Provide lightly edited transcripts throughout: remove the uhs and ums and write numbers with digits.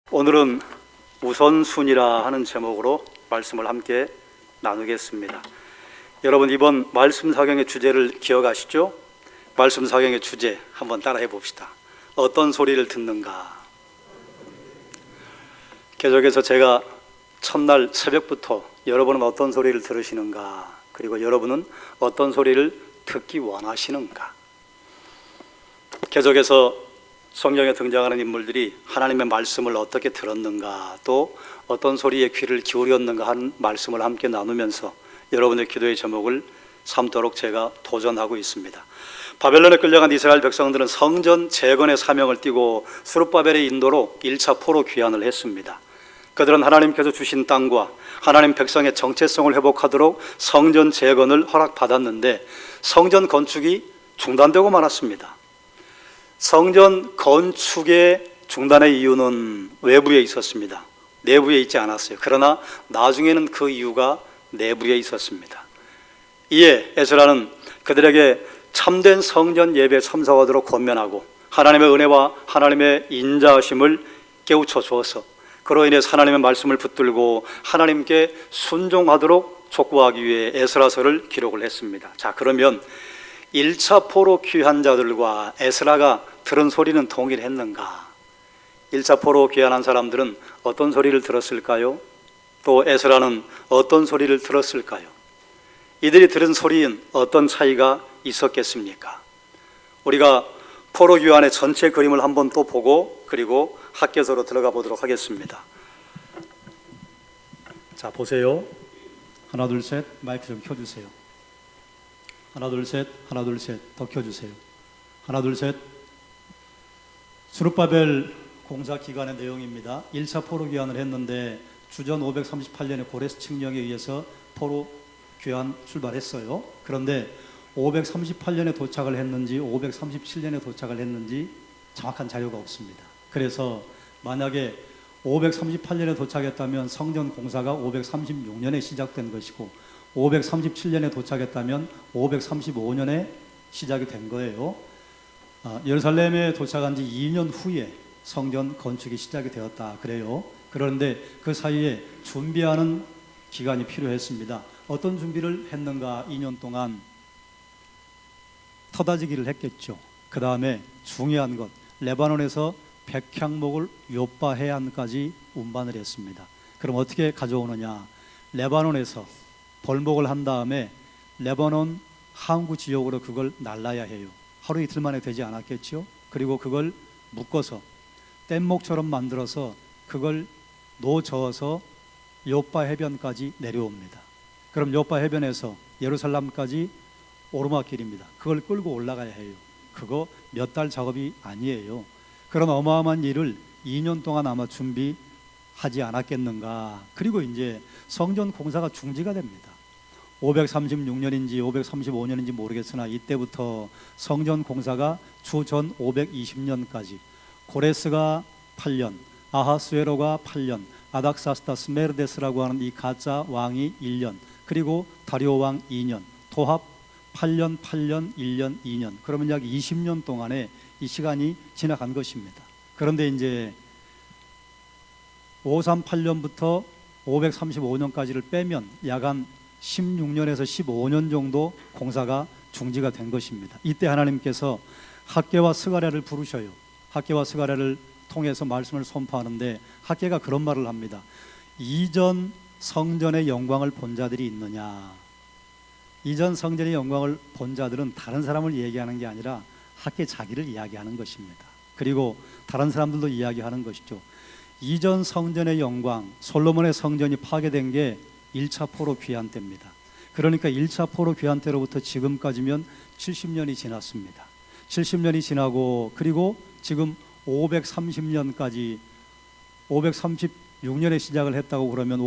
오늘은 우선순위라 하는 제목으로 말씀을 함께 나누겠습니다. 여러분, 이번 말씀 사경의 주제를 기억하시죠? 말씀 사경의 주제 한번 따라해 봅시다. 어떤 소리를 듣는가? 계속해서 제가 첫날 새벽부터 여러분은 어떤 소리를 들으시는가, 그리고 여러분은 어떤 소리를 듣기 원하시는가, 계속해서 성경에 등장하는 인물들이 하나님의 말씀을 어떻게 들었는가, 또 어떤 소리에 귀를 기울였는가 하는 말씀을 함께 나누면서 여러분의 기도의 제목을 삼도록 제가 도전하고 있습니다. 바벨론에 끌려간 이스라엘 백성들은 성전 재건의 사명을 띠고 스룹바벨의 인도로 1차 포로 귀환을 했습니다. 그들은 하나님께서 주신 땅과 하나님 백성의 정체성을 회복하도록 성전 재건을 허락받았는데 성전 건축이 중단되고 말았습니다. 성전 건축의 중단의 이유는 외부에 있었습니다. 내부에 있지 않았어요. 그러나 나중에는 그 이유가 내부에 있었습니다. 이에 에스라는 그들에게 참된 성전 예배에 참석하도록 권면하고 하나님의 은혜와 하나님의 인자하심을 깨우쳐 주어서 그로 인해 하나님의 말씀을 붙들고 하나님께 순종하도록 촉구하기 위해 에스라서를 기록을 했습니다. 자, 그러면 1차 포로 귀환 자들과 에스라가 들은 소리는 동일했는가? 1차 포로 귀환한 사람들은 어떤 소리를 들었을까요? 또 에스라는 어떤 소리를 들었을까요? 이들이 들은 소리는 어떤 차이가 있었겠습니까? 우리가 포로 귀환의 전체 그림을 한번 또 보고 그리고 학개서로 들어가 보도록 하겠습니다. 자, 보세요. 하나 둘 셋, 마이크 좀 켜주세요. 하나 둘 셋, 하나 둘 셋, 더 켜주세요. 하나 둘 셋. 스룹바벨 공사 기간의 내용입니다. 1차 포로 귀환을 했는데 주전 538년에 고레스 칙령에 의해서 포로 귀환 출발했어요. 그런데 538년에 도착을 했는지 537년에 도착을 했는지 정확한 자료가 없습니다. 그래서 만약에 538년에 도착했다면 성전 공사가 536년에 시작된 것이고 537년에 도착했다면 535년에 시작이 된 거예요. 예루살렘에 도착한 지 2년 후에 성전 건축이 시작이 되었다 그래요. 그런데 그 사이에 준비하는 기간이 필요했습니다. 어떤 준비를 했는가? 2년 동안 터다지기를 했겠죠. 그 다음에 중요한 것, 레바논에서 백향목을 요파 해안까지 운반을 했습니다. 그럼 어떻게 가져오느냐? 레바논에서 벌목을 한 다음에 레바논 항구 지역으로 그걸 날라야 해요. 하루 이틀 만에 되지 않았겠죠. 그리고 그걸 묶어서 뗏목처럼 만들어서 그걸 노저어서 요파 해변까지 내려옵니다. 그럼 요파 해변에서 예루살렘까지 오르막길입니다. 그걸 끌고 올라가야 해요. 그거 몇 달 작업이 아니에요. 그런 어마어마한 일을 2년 동안 아마 준비하지 않았겠는가. 그리고 이제 성전 공사가 중지가 됩니다. 536년인지 535년인지 모르겠으나 이때부터 성전 공사가 주전 520년까지 고레스가 8년, 아하수에로가 8년, 아닥사스다 스메르데스라고 하는 이 가짜 왕이 1년, 그리고 다리오 왕 2년, 도합 8년, 8년, 1년, 2년. 그러면 약 20년 동안의 이 시간이 지나간 것입니다. 그런데 이제 538년부터 535년까지를 빼면 약간 16년에서 15년 정도 공사가 중지가 된 것입니다. 이때 하나님께서 학개와 스가랴를 부르셔요. 학개와 스가랴를 통해서 말씀을 선포하는데 학개가 그런 말을 합니다. 이전 성전의 영광을 본 자들이 있느냐? 이전 성전의 영광을 본 자들은 다른 사람을 얘기하는 게 아니라 학개 자기를 이야기하는 것입니다. 그리고 다른 사람들도 이야기하는 것이죠. 이전 성전의 영광, 솔로몬의 성전이 파괴된 게 1차 포로 귀환 때입니다. 그러니까 1차 포로 귀환 때로부터 지금까지면 70년이 지났습니다. 70년이 지나고 그리고 지금 530년까지 536년에 시작을 했다고 그러면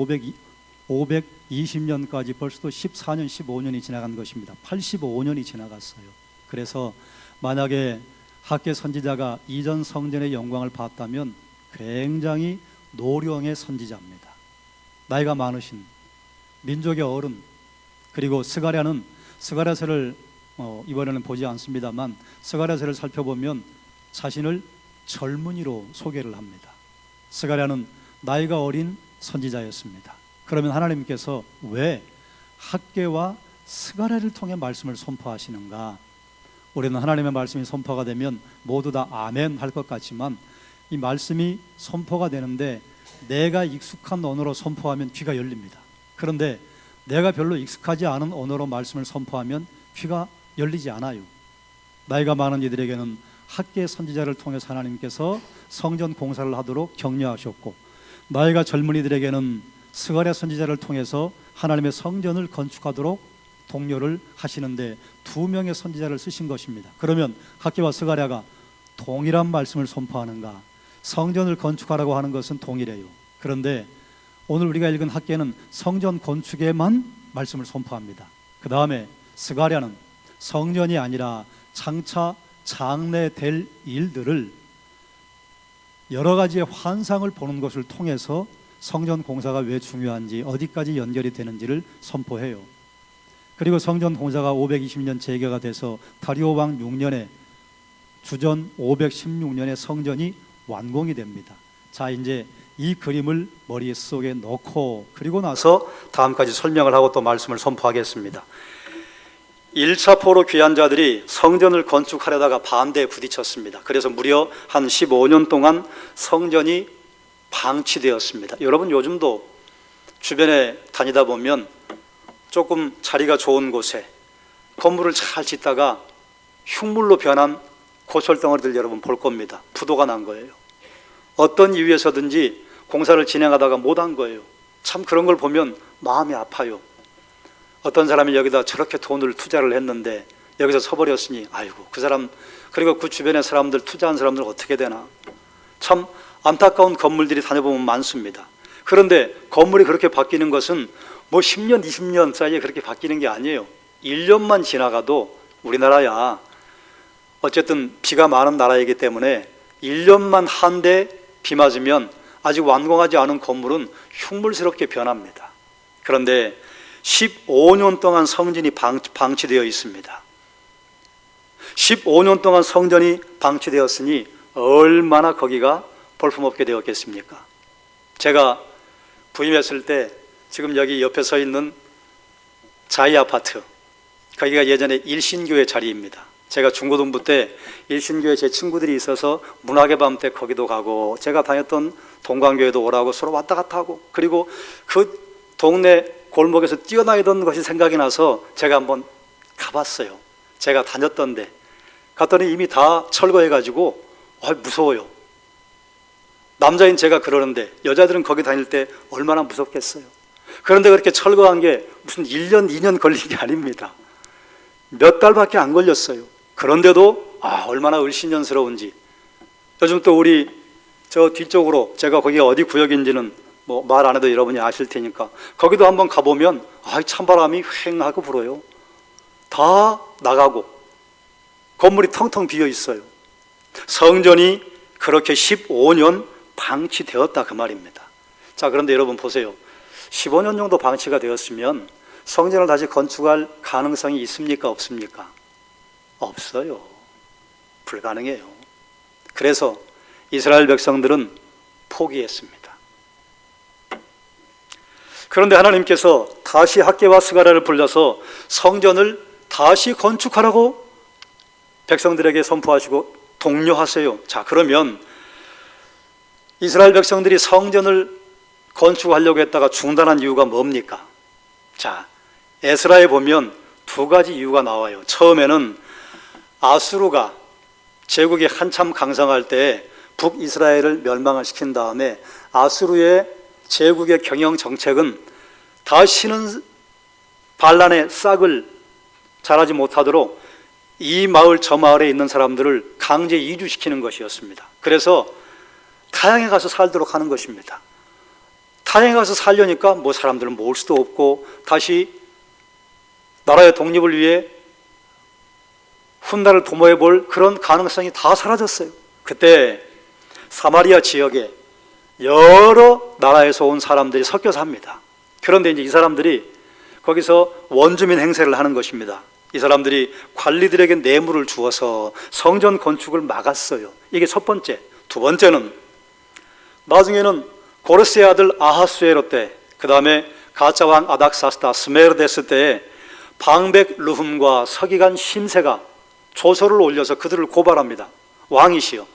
520년까지 벌써 14년, 15년이 지나간 것입니다. 85년이 지나갔어요. 그래서 만약에 학개 선지자가 이전 성전의 영광을 봤다면 굉장히 노령의 선지자입니다. 나이가 많으신 민족의 어른, 그리고 스가랴서를 이번에는 보지 않습니다만 스가랴서를 살펴보면 자신을 젊은이로 소개를 합니다. 스가랴는 나이가 어린 선지자였습니다. 그러면 하나님께서 왜 학개와 스가랴를 통해 말씀을 선포하시는가? 우리는 하나님의 말씀이 선포가 되면 모두 다 아멘 할 것 같지만 이 말씀이 선포가 되는데 내가 익숙한 언어로 선포하면 귀가 열립니다. 그런데 내가 별로 익숙하지 않은 언어로 말씀을 선포하면 귀가 열리지 않아요. 나이가 많은 이들에게는 학개 선지자를 통해서 하나님께서 성전 공사를 하도록 격려하셨고, 나이가 젊은 이들에게는 스가랴 선지자를 통해서 하나님의 성전을 건축하도록 독려를 하시는데 두 명의 선지자를 쓰신 것입니다. 그러면 학개와 스가랴가 동일한 말씀을 선포하는가? 성전을 건축하라고 하는 것은 동일해요. 그런데 오늘 우리가 읽은 학개는 성전 건축에만 말씀을 선포합니다. 그 다음에 스가랴는 성전이 아니라 장차 장래될 일들을 여러 가지의 환상을 보는 것을 통해서 성전 공사가 왜 중요한지, 어디까지 연결이 되는지를 선포해요. 그리고 성전 공사가 520년 재개가 돼서 다리오 왕 6년에 주전 516년에 성전이 완공이 됩니다. 자, 이제 이 그림을 머릿속에 넣고 그리고 나서 다음까지 설명을 하고 또 말씀을 선포하겠습니다. 1차 포로 귀환 자들이 성전을 건축하려다가 반대에 부딪혔습니다. 그래서 무려 한 15년 동안 성전이 방치되었습니다. 여러분, 요즘도 주변에 다니다 보면 조금 자리가 좋은 곳에 건물을 잘 짓다가 흉물로 변한 고철덩어리들 여러분 볼 겁니다. 부도가 난 거예요. 어떤 이유에서든지 공사를 진행하다가 못한 거예요. 참 그런 걸 보면 마음이 아파요. 어떤 사람이 여기다 저렇게 돈을 투자를 했는데 여기서 서버렸으니 아이고 그 사람, 그리고 그 주변의 사람들, 투자한 사람들 어떻게 되나. 참 안타까운 건물들이 다녀보면 많습니다. 그런데 건물이 그렇게 바뀌는 것은 뭐 10년, 20년 사이에 그렇게 바뀌는 게 아니에요. 1년만 지나가도 우리나라야 어쨌든 비가 많은 나라이기 때문에 1년만 한 대 비 맞으면 아직 완공하지 않은 건물은 흉물스럽게 변합니다. 그런데 15년 동안 성전이 방치되어 있습니다. 15년 동안 성전이 방치되었으니 얼마나 거기가 볼품없게 되었겠습니까? 제가 부임했을 때 지금 여기 옆에 서 있는 자이 아파트, 거기가 예전에 일신교회 자리입니다. 제가 중고등부 때 일신교회 제 친구들이 있어서 문학의 밤 때 거기도 가고, 제가 다녔던 동광교회도 오라고 서로 왔다 갔다 하고, 그리고 그 동네 골목에서 뛰어다니던 것이 생각이 나서 제가 한번 가봤어요. 제가 다녔던데 갔더니 이미 다 철거해가지고 무서워요. 남자인 제가 그러는데 여자들은 거기 다닐 때 얼마나 무섭겠어요. 그런데 그렇게 철거한 게 무슨 1년, 2년 걸린 게 아닙니다. 몇 달밖에 안 걸렸어요. 그런데도 얼마나 을신연스러운지. 요즘 또 우리 저 뒤쪽으로, 제가 거기가 어디 구역인지는 뭐 말 안 해도 여러분이 아실 테니까, 거기도 한번 가보면 찬바람이 휑하고 불어요. 다 나가고 건물이 텅텅 비어 있어요. 성전이 그렇게 15년 방치되었다 그 말입니다. 자, 그런데 여러분 보세요. 15년 정도 방치가 되었으면 성전을 다시 건축할 가능성이 있습니까? 없습니까? 없어요. 불가능해요. 그래서 이스라엘 백성들은 포기했습니다. 그런데 하나님께서 다시 학개와 스가랴를 불러서 성전을 다시 건축하라고 백성들에게 선포하시고 독려하세요. 자, 그러면 이스라엘 백성들이 성전을 건축하려고 했다가 중단한 이유가 뭡니까? 자, 에스라에 보면 두 가지 이유가 나와요. 처음에는 아수르가 제국이 한참 강성할 때 북이스라엘을 멸망을 시킨 다음에 아수르의 제국의 경영 정책은 다시는 반란의 싹을 자라지 못하도록 이 마을 저 마을에 있는 사람들을 강제 이주시키는 것이었습니다. 그래서 타향에 가서 살도록 하는 것입니다. 타향에 가서 살려니까 뭐 사람들은 모을 수도 없고 다시 나라의 독립을 위해 훗날을 도모해 볼 그런 가능성이 다 사라졌어요. 그때 사마리아 지역에 여러 나라에서 온 사람들이 섞여 삽니다. 그런데 이제 이 사람들이 거기서 원주민 행세를 하는 것입니다. 이 사람들이 관리들에게 뇌물을 주어서 성전 건축을 막았어요. 이게 첫 번째. 두 번째는 나중에는 고레스의 아들 아하수에로 때, 그 다음에 가짜왕 아닥사스다 스메르데스 때에 방백 르훔과 서기관 심세가 조서를 올려서 그들을 고발합니다. 왕이시여,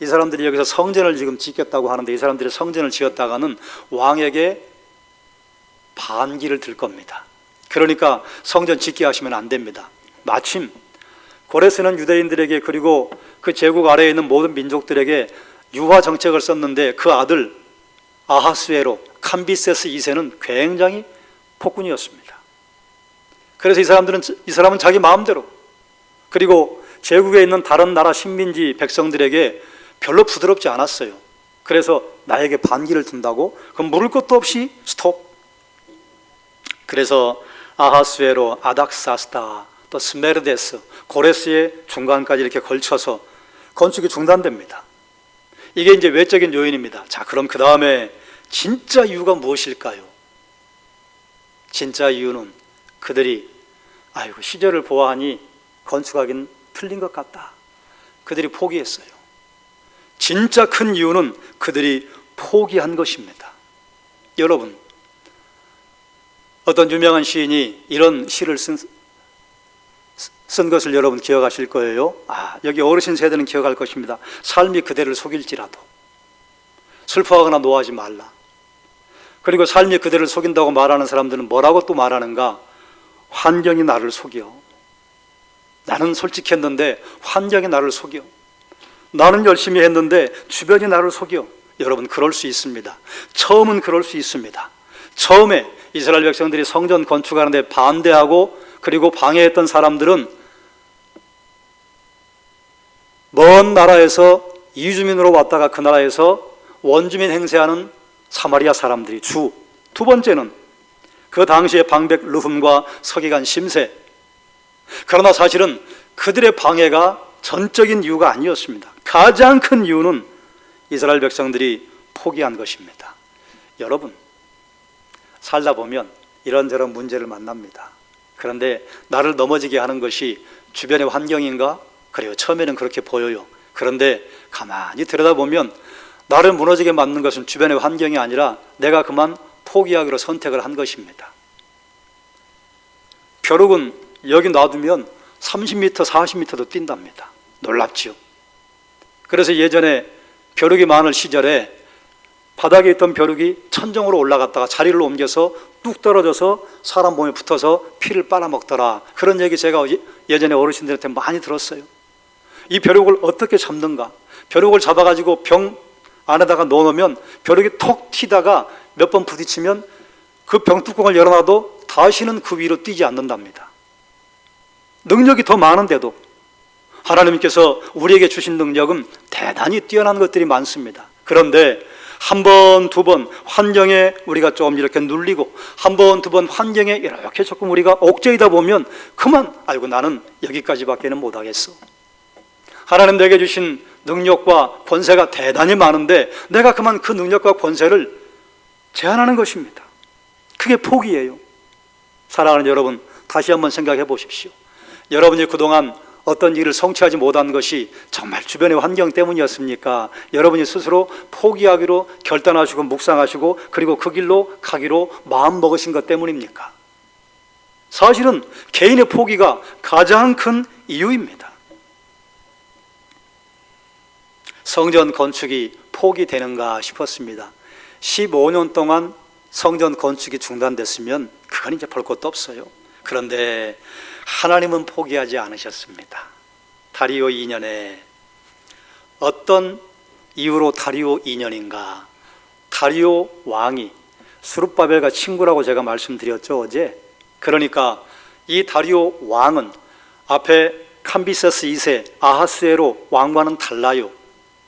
이 사람들이 여기서 성전을 지금 짓겠다고 하는데 이 사람들이 성전을 지었다가는 왕에게 반기를 들 겁니다. 그러니까 성전 짓게 하시면 안 됩니다. 마침 고레스는 유대인들에게 그리고 그 제국 아래에 있는 모든 민족들에게 유화 정책을 썼는데 그 아들 아하스웨로 캄비세스 2세는 굉장히 폭군이었습니다. 그래서 이 사람은 자기 마음대로, 그리고 제국에 있는 다른 나라 식민지 백성들에게 별로 부드럽지 않았어요. 그래서 나에게 반기를 든다고? 그럼 물을 것도 없이 스톱. 그래서 아하스웨로, 아닥사스다, 또 스메르데스, 고레스의 중간까지 이렇게 걸쳐서 건축이 중단됩니다. 이게 이제 외적인 요인입니다. 자, 그럼 그 다음에 진짜 이유가 무엇일까요? 진짜 이유는 그들이 아이고 시절을 보아하니 건축하긴 틀린 것 같다. 그들이 포기했어요. 진짜 큰 이유는 그들이 포기한 것입니다. 여러분, 어떤 유명한 시인이 이런 시를 쓴 것을 여러분 기억하실 거예요. 여기 어르신 세대는 기억할 것입니다. 삶이 그대를 속일지라도 슬퍼하거나 노하지 말라. 그리고 삶이 그대를 속인다고 말하는 사람들은 뭐라고 또 말하는가? 환경이 나를 속여. 나는 솔직했는데 환경이 나를 속여. 나는 열심히 했는데 주변이 나를 속여. 여러분, 그럴 수 있습니다. 처음은 그럴 수 있습니다. 처음에 이스라엘 백성들이 성전 건축하는데 반대하고 그리고 방해했던 사람들은 먼 나라에서 이주민으로 왔다가 그 나라에서 원주민 행세하는 사마리아 사람들이 주. 두 번째는 그 당시에 방백 르훔과 서기관 심세. 그러나 사실은 그들의 방해가 전적인 이유가 아니었습니다. 가장 큰 이유는 이스라엘 백성들이 포기한 것입니다. 여러분, 살다 보면 이런저런 문제를 만납니다. 그런데 나를 넘어지게 하는 것이 주변의 환경인가? 그래요. 처음에는 그렇게 보여요. 그런데 가만히 들여다보면 나를 무너지게 만든 것은 주변의 환경이 아니라 내가 그만 포기하기로 선택을 한 것입니다. 벼룩은 여기 놔두면 30m, 40m도 뛴답니다. 놀랍지요. 그래서 예전에 벼룩이 많을 시절에 바닥에 있던 벼룩이 천정으로 올라갔다가 자리를 옮겨서 뚝 떨어져서 사람 몸에 붙어서 피를 빨아먹더라. 그런 얘기 제가 예전에 어르신들한테 많이 들었어요. 이 벼룩을 어떻게 잡는가? 벼룩을 잡아가지고 병 안에다가 넣어놓으면 벼룩이 톡 튀다가 몇 번 부딪히면 그 병뚜껑을 열어놔도 다시는 그 위로 뛰지 않는답니다. 능력이 더 많은데도 하나님께서 우리에게 주신 능력은 대단히 뛰어난 것들이 많습니다. 그런데 한 번, 두 번 환경에 우리가 좀 이렇게 눌리고 한 번, 두 번 환경에 이렇게 조금 우리가 옥죄이다 보면 그만, 아이고 나는 여기까지밖에는 못하겠어. 하나님 내게 주신 능력과 권세가 대단히 많은데 내가 그만 그 능력과 권세를 제한하는 것입니다. 그게 포기예요. 사랑하는 여러분, 다시 한번 생각해 보십시오. 여러분이 그동안 어떤 일을 성취하지 못한 것이 정말 주변의 환경 때문이었습니까? 여러분이 스스로 포기하기로 결단하시고 묵상하시고 그리고 그 길로 가기로 마음먹으신 것 때문입니까? 사실은 개인의 포기가 가장 큰 이유입니다. 성전 건축이 포기되는가 싶었습니다. 15년 동안 성전 건축이 중단됐으면 그건 이제 볼 것도 없어요. 그런데 하나님은 포기하지 않으셨습니다. 다리오 2년에 어떤 이유로 다리오 2년인가? 다리오 왕이 스룹바벨과 친구라고 제가 말씀드렸죠, 어제. 그러니까 이 다리오 왕은 앞에 캄비세스 2세 아하스에로 왕과는 달라요.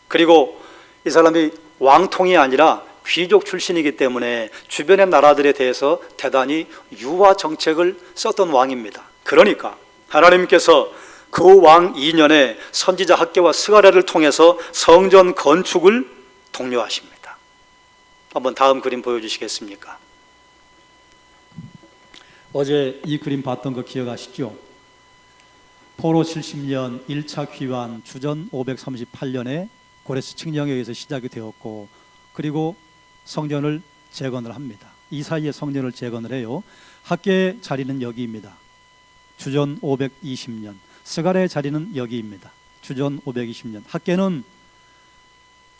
그리고 이 사람이 왕통이 아니라 귀족 출신이기 때문에 주변의 나라들에 대해서 대단히 유화 정책을 썼던 왕입니다. 그러니까 하나님께서 그 왕 2년에 선지자 학개와 스가랴를 통해서 성전 건축을 독려하십니다. 한번 다음 그림 보여주시겠습니까? 어제 이 그림 봤던 거 기억하시죠? 포로 70년 1차 귀환 주전 538년에 고레스 칙령에 의해서 시작이 되었고 그리고 성전을 재건을 합니다. 이 사이에 성전을 재건을 해요. 학계의 자리는 여기입니다. 주전 520년. 스가랴의 자리는 여기입니다. 주전 520년. 학계는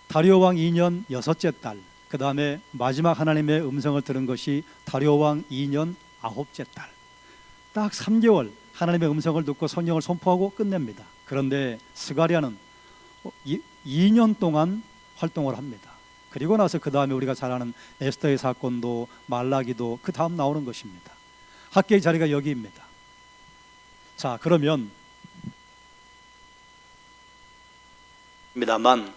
다리오 왕 2년 여섯째 달, 그 다음에 마지막 하나님의 음성을 들은 것이 다리오 왕 2년 아홉째 달. 딱 3개월 하나님의 음성을 듣고 성령을 선포하고 끝냅니다. 그런데 스가랴는 2년 동안 활동을 합니다. 그리고 나서 그 다음에 우리가 잘 아는 에스더의 사건도 말라기도 그 다음 나오는 것입니다. 학계의 자리가 여기입니다. 자, 그러면 입니다만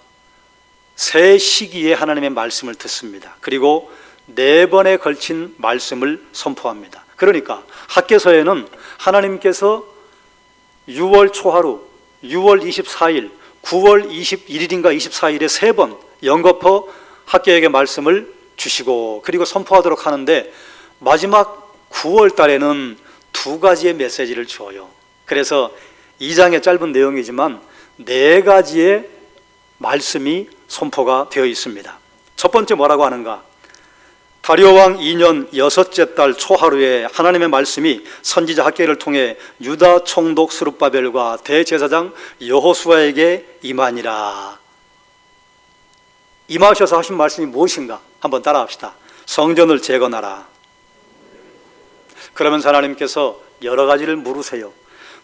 세 시기에 하나님의 말씀을 듣습니다. 그리고 4번에 걸친 말씀을 선포합니다. 그러니까 학개서에는 하나님께서 6월 초하루, 6월 24일, 9월 21일인가 24일에 3번 연거푸 학개에게 말씀을 주시고 그리고 선포하도록 하는데 마지막 9월 달에는 2가지의 메시지를 줘요. 그래서 2장의 짧은 내용이지만 4가지의 말씀이 선포가 되어 있습니다. 첫 번째 뭐라고 하는가? 다리오 왕 2년 여섯째 달 초하루에 하나님의 말씀이 선지자 학개를 통해 유다 총독 스룹바벨과 대제사장 여호수아에게 임하니라. 임하셔서 하신 말씀이 무엇인가? 한번 따라합시다. 성전을 재건하라. 그러면서 하나님께서 여러 가지를 물으세요.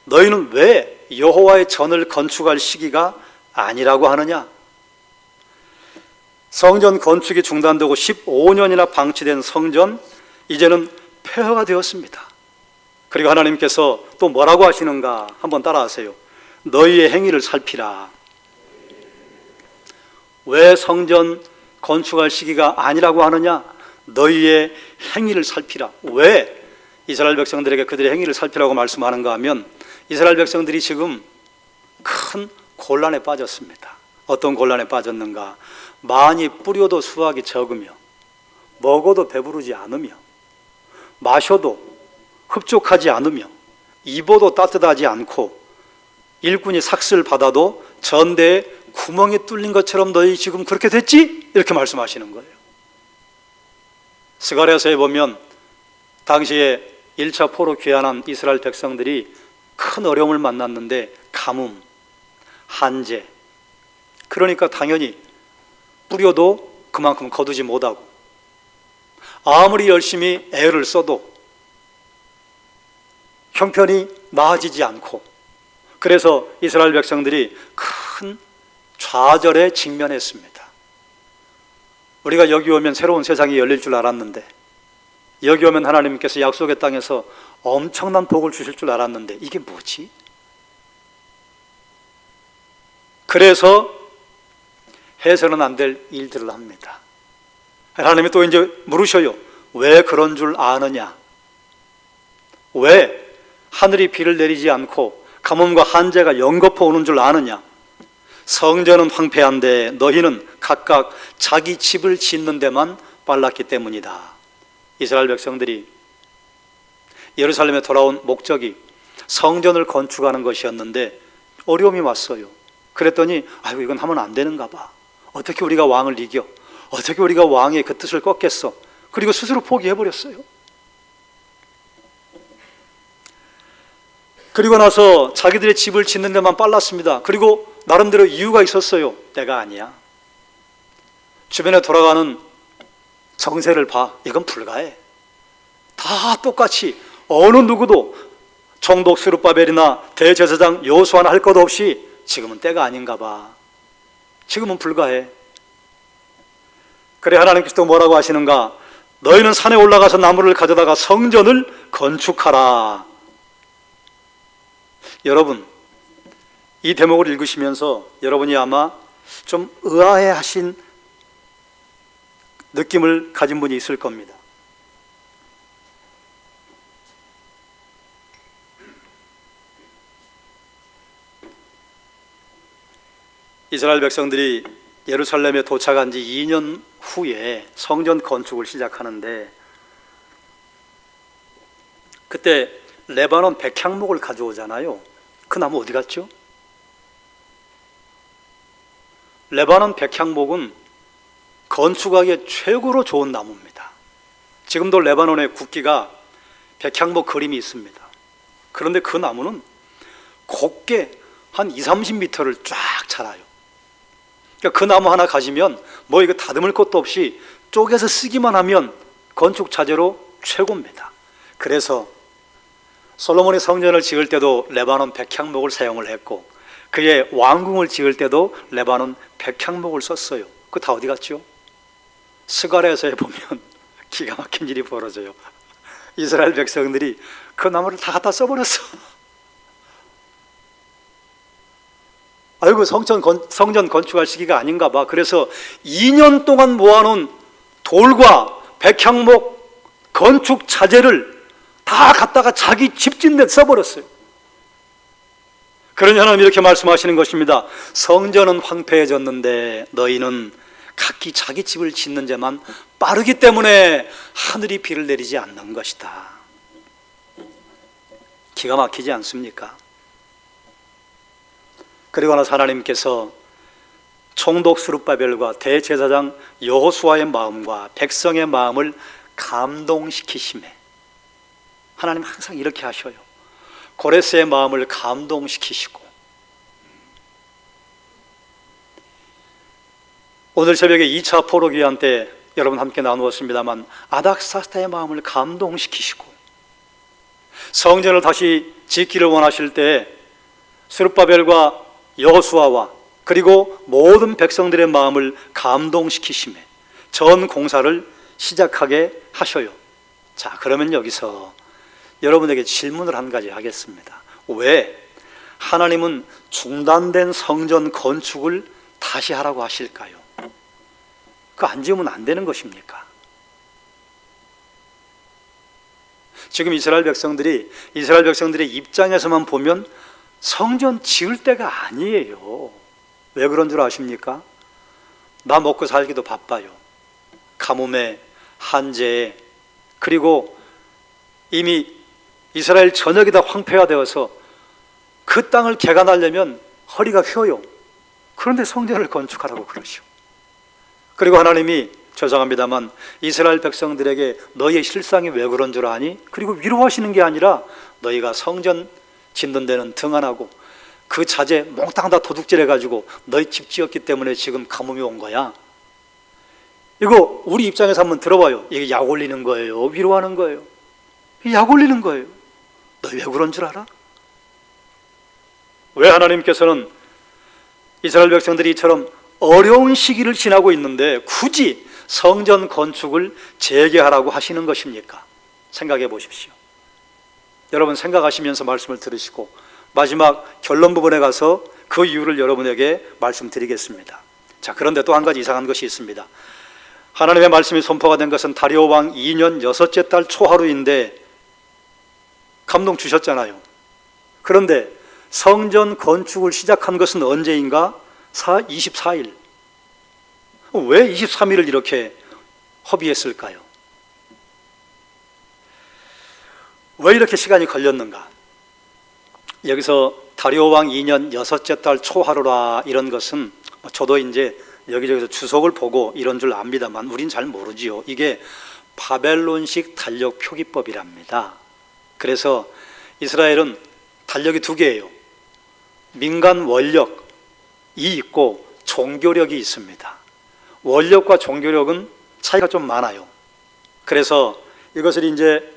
너희는 왜 여호와의 전을 건축할 시기가 아니라고 하느냐? 성전 건축이 중단되고 15년이나 방치된 성전, 이제는 폐허가 되었습니다. 그리고 하나님께서 또 뭐라고 하시는가? 한번 따라하세요. 너희의 행위를 살피라. 왜 성전 건축할 시기가 아니라고 하느냐? 너희의 행위를 살피라. 왜 이스라엘 백성들에게 그들의 행위를 살피라고 말씀하는가 하면 이스라엘 백성들이 지금 큰 곤란에 빠졌습니다. 어떤 곤란에 빠졌는가? 많이 뿌려도 수확이 적으며 먹어도 배부르지 않으며 마셔도 흡족하지 않으며 입어도 따뜻하지 않고 일꾼이 삭슬 받아도 전대에 구멍이 뚫린 것처럼 너희 지금 그렇게 됐지? 이렇게 말씀하시는 거예요. 스가랴서에 보면 당시에 1차 포로 귀환한 이스라엘 백성들이 큰 어려움을 만났는데 가뭄, 한재, 그러니까 당연히 뿌려도 그만큼 거두지 못하고 아무리 열심히 애를 써도 형편이 나아지지 않고 그래서 이스라엘 백성들이 큰 좌절에 직면했습니다. 우리가 여기 오면 새로운 세상이 열릴 줄 알았는데 여기 오면 하나님께서 약속의 땅에서 엄청난 복을 주실 줄 알았는데 이게 뭐지? 그래서 해서는 안 될 일들을 합니다. 하나님이 또 이제 물으셔요. 왜 그런 줄 아느냐? 왜 하늘이 비를 내리지 않고 가뭄과 한재가 연거푸 오는 줄 아느냐? 성전은 황폐한데 너희는 각각 자기 집을 짓는 데만 빨랐기 때문이다. 이스라엘 백성들이 예루살렘에 돌아온 목적이 성전을 건축하는 것이었는데 어려움이 왔어요. 그랬더니 아이고 이건 하면 안 되는가 봐. 어떻게 우리가 왕을 이겨? 어떻게 우리가 왕의 그 뜻을 꺾겠어? 그리고 스스로 포기해버렸어요. 그리고 나서 자기들의 집을 짓는 데만 빨랐습니다. 그리고 나름대로 이유가 있었어요. 때가 아니야. 주변에 돌아가는 정세를 봐. 이건 불가해. 다 똑같이 어느 누구도 총독 스룹바벨이나 대제사장 여호수아나 할 것 없이 지금은 때가 아닌가 봐. 지금은 불가해. 그래 하나님께서 또 뭐라고 하시는가? 너희는 산에 올라가서 나무를 가져다가 성전을 건축하라. 여러분, 이 대목을 읽으시면서 여러분이 아마 좀 의아해하신 느낌을 가진 분이 있을 겁니다. 이스라엘 백성들이 예루살렘에 도착한 지 2년 후에 성전 건축을 시작하는데 그때 레바논 백향목을 가져오잖아요. 그 나무 어디 갔죠? 레바논 백향목은 건축하기에 최고로 좋은 나무입니다. 지금도 레바논의 국기가 백향목 그림이 있습니다. 그런데 그 나무는 곱게 한 20-30m를 쫙 자라요. 그러니까 그 나무 하나 가지면 뭐 이거 다듬을 것도 없이 쪼개서 쓰기만 하면 건축 자재로 최고입니다. 그래서 솔로몬이 성전을 지을 때도 레바논 백향목을 사용을 했고, 그의 왕궁을 지을 때도 레바논 백향목을 썼어요. 그거 다 어디 갔죠? 스가랴서에 보면 기가 막힌 일이 벌어져요. 이스라엘 백성들이 그 나무를 다 갖다 써버렸어. 아이고, 성전 건축할 시기가 아닌가 봐. 그래서 2년 동안 모아놓은 돌과 백향목 건축 자재를 다 갖다가 자기 집 짓는 데 써버렸어요. 그러니 하나님 이렇게 말씀하시는 것입니다. 성전은 황폐해졌는데 너희는 각기 자기 집을 짓는 데만 빠르기 때문에 하늘이 비를 내리지 않는 것이다. 기가 막히지 않습니까? 그리고 나서 하나님께서 총독 스룹바벨과 대제사장 여호수아의 마음과 백성의 마음을 감동시키심에, 하나님 항상 이렇게 하셔요. 고레스의 마음을 감동시키시고, 오늘 새벽에 2차 포로기한 때 여러분 함께 나누었습니다만 아닥사스다의 마음을 감동시키시고, 성전을 다시 짓기를 원하실 때 스룹바벨과 여호수아와 그리고 모든 백성들의 마음을 감동시키심에 전 공사를 시작하게 하셔요. 자, 그러면 여기서 여러분에게 질문을 한 가지 하겠습니다. 왜 하나님은 중단된 성전 건축을 다시 하라고 하실까요? 그거 안 지으면 안 되는 것입니까? 지금 이스라엘 백성들의 입장에서만 보면 성전 지을 때가 아니에요. 왜 그런 줄 아십니까? 나 먹고 살기도 바빠요. 가뭄에, 한재에, 그리고 이미 이스라엘 전역이 다 황폐화되어서 그 땅을 개간하려면 허리가 휘어요. 그런데 성전을 건축하라고 그러시오. 그리고 하나님이, 죄송합니다만 이스라엘 백성들에게 너희의 실상이 왜 그런 줄 아니? 그리고 위로하시는 게 아니라 너희가 성전 짓는 데는 등 안 하고 그 자재 몽땅 다 도둑질해가지고 너희 집 지었기 때문에 지금 가뭄이 온 거야. 이거 우리 입장에서 한번 들어봐요. 이게 약 올리는 거예요? 위로하는 거예요? 약 올리는 거예요. 너희 왜 그런 줄 알아? 왜 하나님께서는 이스라엘 백성들이 이처럼 어려운 시기를 지나고 있는데 굳이 성전 건축을 재개하라고 하시는 것입니까? 생각해 보십시오. 여러분 생각하시면서 말씀을 들으시고 마지막 결론 부분에 가서 그 이유를 여러분에게 말씀드리겠습니다. 자, 그런데 또 한 가지 이상한 것이 있습니다. 하나님의 말씀이 선포가 된 것은 다리오 왕 2년 6째 달 초하루인데 감동 주셨잖아요. 그런데 성전 건축을 시작한 것은 언제인가? 24일. 왜 23일을 이렇게 허비했을까요? 왜 이렇게 시간이 걸렸는가? 여기서 다리오 왕 2년 6째 달 초하루라 이런 것은 저도 이제 여기저기서 주석을 보고 이런 줄 압니다만 우린 잘 모르지요. 이게 바벨론식 달력 표기법이랍니다. 그래서 이스라엘은 달력이 두 개예요. 민간 원력이 있고 종교력이 있습니다. 원력과 종교력은 차이가 좀 많아요. 그래서 이것을 이제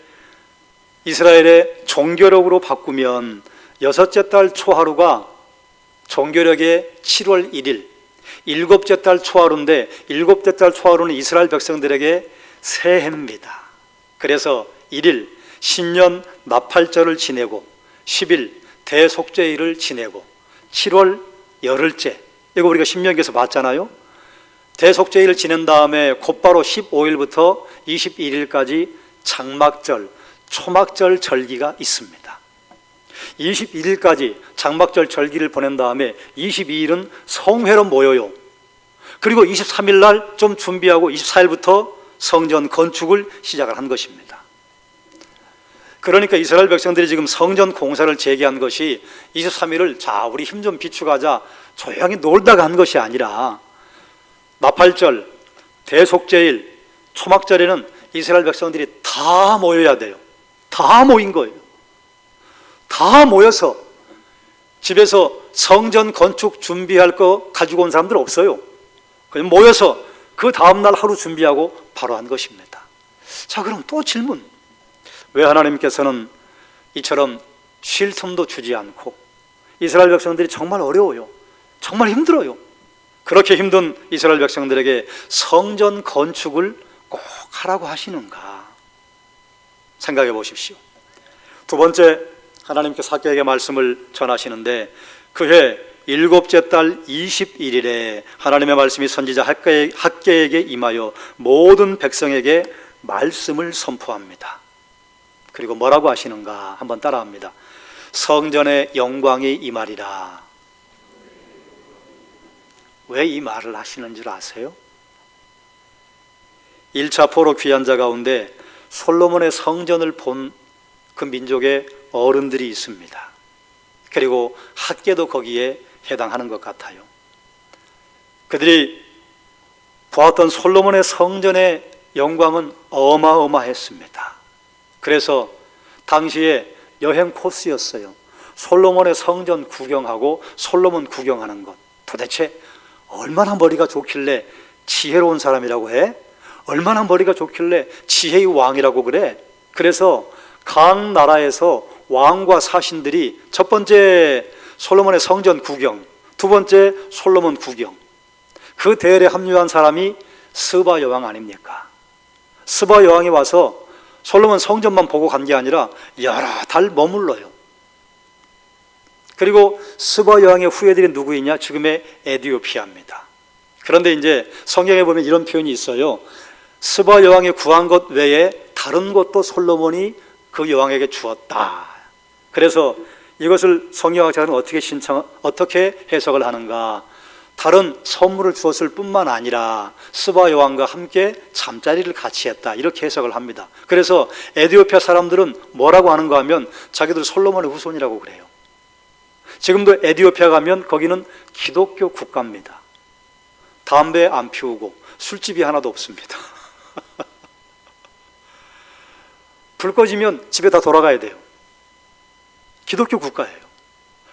이스라엘의 종교력으로 바꾸면 6째 달 초하루가 종교력의 7월 1일, 7째 달 초하루인데 7째 달 초하루는 이스라엘 백성들에게 새해입니다. 그래서 1일 신년 나팔절을 지내고 10일 대속죄일을 지내고 7월 열흘째, 이거 우리가 신명기에서 봤잖아요. 대속죄일을 지낸 다음에 곧바로 15일부터 21일까지 장막절, 초막절 절기가 있습니다. 21일까지 장막절 절기를 보낸 다음에 22일은 성회로 모여요. 그리고 23일 날 좀 준비하고 24일부터 성전 건축을 시작을 한 것입니다. 그러니까 이스라엘 백성들이 지금 성전 공사를 재개한 것이 23일을 자 우리 힘 좀 비추가자 조용히 놀다가 한 것이 아니라 나팔절, 대속죄일 초막절에는 이스라엘 백성들이 다 모여야 돼요. 다 모인 거예요. 다 모여서 집에서 성전 건축 준비할 거 가지고 온 사람들 없어요. 그냥 모여서 그 다음날 하루 준비하고 바로 한 것입니다. 자, 그럼 또 질문. 왜 하나님께서는 이처럼 쉴 틈도 주지 않고, 이스라엘 백성들이 정말 어려워요. 정말 힘들어요. 그렇게 힘든 이스라엘 백성들에게 성전 건축을 꼭 하라고 하시는가? 생각해 보십시오. 두 번째, 하나님께서 학개에게 말씀을 전하시는데 그해 일곱째 달 21일에 하나님의 말씀이 선지자 학개에게 임하여 모든 백성에게 말씀을 선포합니다. 그리고 뭐라고 하시는가? 한번 따라합니다. 성전의 영광이 임하리라. 왜 이 말을 하시는 줄 아세요? 1차 포로 귀환자 가운데 솔로몬의 성전을 본 그 민족의 어른들이 있습니다. 그리고 학개도 거기에 해당하는 것 같아요. 그들이 보았던 솔로몬의 성전의 영광은 어마어마했습니다. 그래서 당시에 여행 코스였어요. 솔로몬의 성전 구경하고 솔로몬 구경하는 것. 도대체 얼마나 머리가 좋길래 지혜로운 사람이라고 해? 얼마나 머리가 좋길래 지혜의 왕이라고 그래? 그래서 각 나라에서 왕과 사신들이 첫 번째 솔로몬의 성전 구경, 두 번째 솔로몬 구경, 그 대열에 합류한 사람이 스바 여왕 아닙니까? 스바 여왕이 와서 솔로몬 성전만 보고 간 게 아니라 여러 달 머물러요. 그리고 스바 여왕의 후예들이 누구이냐? 지금의 에디오피아입니다. 그런데 이제 성경에 보면 이런 표현이 있어요. 스바 여왕이 구한 것 외에 다른 것도 솔로몬이 그 여왕에게 주었다. 그래서 이것을 성경학자들은 어떻게 해석을 하는가? 다른 선물을 주었을 뿐만 아니라 스바 여왕과 함께 잠자리를 같이 했다. 이렇게 해석을 합니다. 그래서 에디오피아 사람들은 뭐라고 하는가 하면 자기들 솔로몬의 후손이라고 그래요. 지금도 에디오피아 가면 거기는 기독교 국가입니다. 담배 안 피우고 술집이 하나도 없습니다. 불 꺼지면 집에 다 돌아가야 돼요. 기독교 국가예요.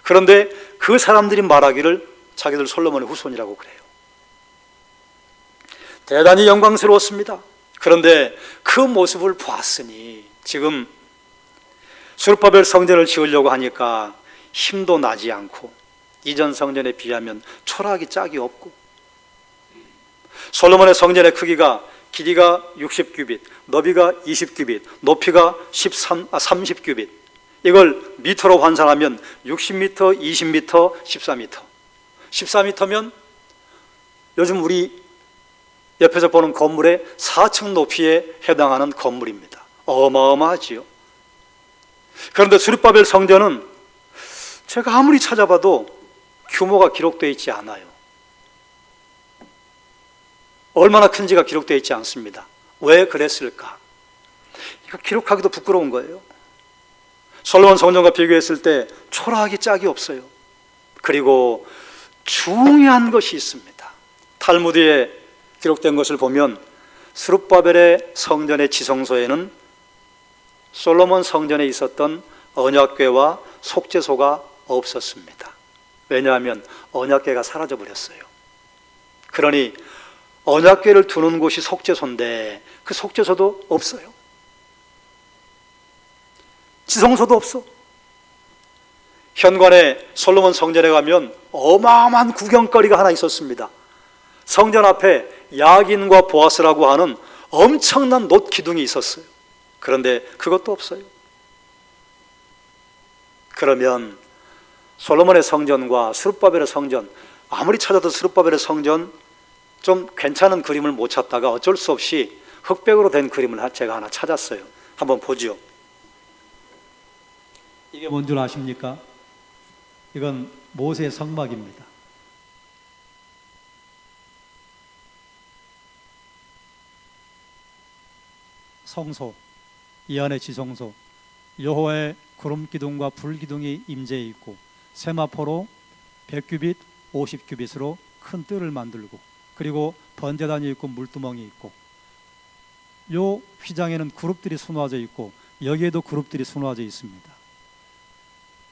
그런데 그 사람들이 말하기를 자기들 솔로몬의 후손이라고 그래요. 대단히 영광스러웠습니다. 그런데 그 모습을 보았으니 지금 스룹바벨 성전을 지으려고 하니까 힘도 나지 않고 이전 성전에 비하면 초라하기 짝이 없고, 솔로몬의 성전의 크기가 길이가 60규빗, 너비가 20규빗, 높이가 30규빗. 이걸 미터로 환산하면 60m, 20m, 14m. 14m면 요즘 우리 옆에서 보는 건물의 4층 높이에 해당하는 건물입니다. 어마어마하지요. 그런데 스룹바벨 성전은 제가 아무리 찾아봐도 규모가 기록되어 있지 않아요. 얼마나 큰지가 기록되어 있지 않습니다. 왜 그랬을까? 이거 기록하기도 부끄러운 거예요. 솔로몬 성전과 비교했을 때 초라하기 짝이 없어요. 그리고 중요한 것이 있습니다. 탈무드에 기록된 것을 보면 스룹바벨의 성전의 지성소에는 솔로몬 성전에 있었던 언약궤와 속죄소가 없었습니다. 왜냐하면 언약궤가 사라져 버렸어요. 그러니 언약궤를 두는 곳이 속죄소인데 그 속죄소도 없어요. 지성소도 없어. 현관에 솔로몬 성전에 가면 어마어마한 구경거리가 하나 있었습니다. 성전 앞에 야긴과 보아스라고 하는 엄청난 놋 기둥이 있었어요. 그런데 그것도 없어요. 그러면 솔로몬의 성전과 스룹바벨의 성전, 아무리 찾아도 스룹바벨의 성전 좀 괜찮은 그림을 못 찾다가 어쩔 수 없이 흑백으로 된 그림을 제가 하나 찾았어요. 한번 보죠. 이게 뭔 줄 아십니까? 이건 모세의 성막입니다. 성소, 이 안에 지성소, 여호와의 구름 기둥과 불 기둥이 임재해 있고 세마포로 100규빗, 50규빗으로 큰 뜰을 만들고 그리고 번제단이 있고 물두멍이 있고, 요 휘장에는 그룹들이 수놓아져 있고 여기에도 그룹들이 수놓아져 있습니다.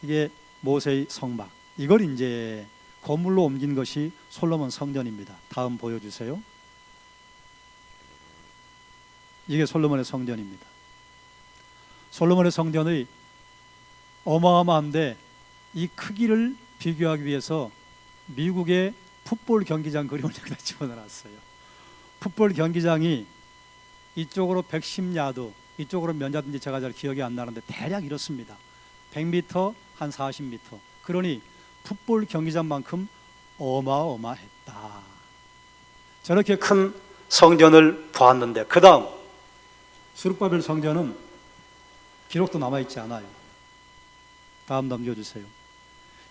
이게 모세의 성막. 이걸 이제 건물로 옮긴 것이 솔로몬 성전입니다. 다음 보여주세요. 이게 솔로몬의 성전입니다. 솔로몬의 성전의 어마어마한데, 이 크기를 비교하기 위해서 미국의 풋볼 경기장 그림을 여기다 집어넣었어요. 풋볼 경기장이 이쪽으로 110야드, 이쪽으로 몇 야드인지 제가 잘 기억이 안 나는데 대략 이렇습니다. 100m, 한 40m. 그러니 풋볼 경기장만큼 어마어마했다. 저렇게 큰 성전을 보았는데, 그 다음 스룹바벨 성전은 기록도 남아있지 않아요. 다음 넘겨주세요.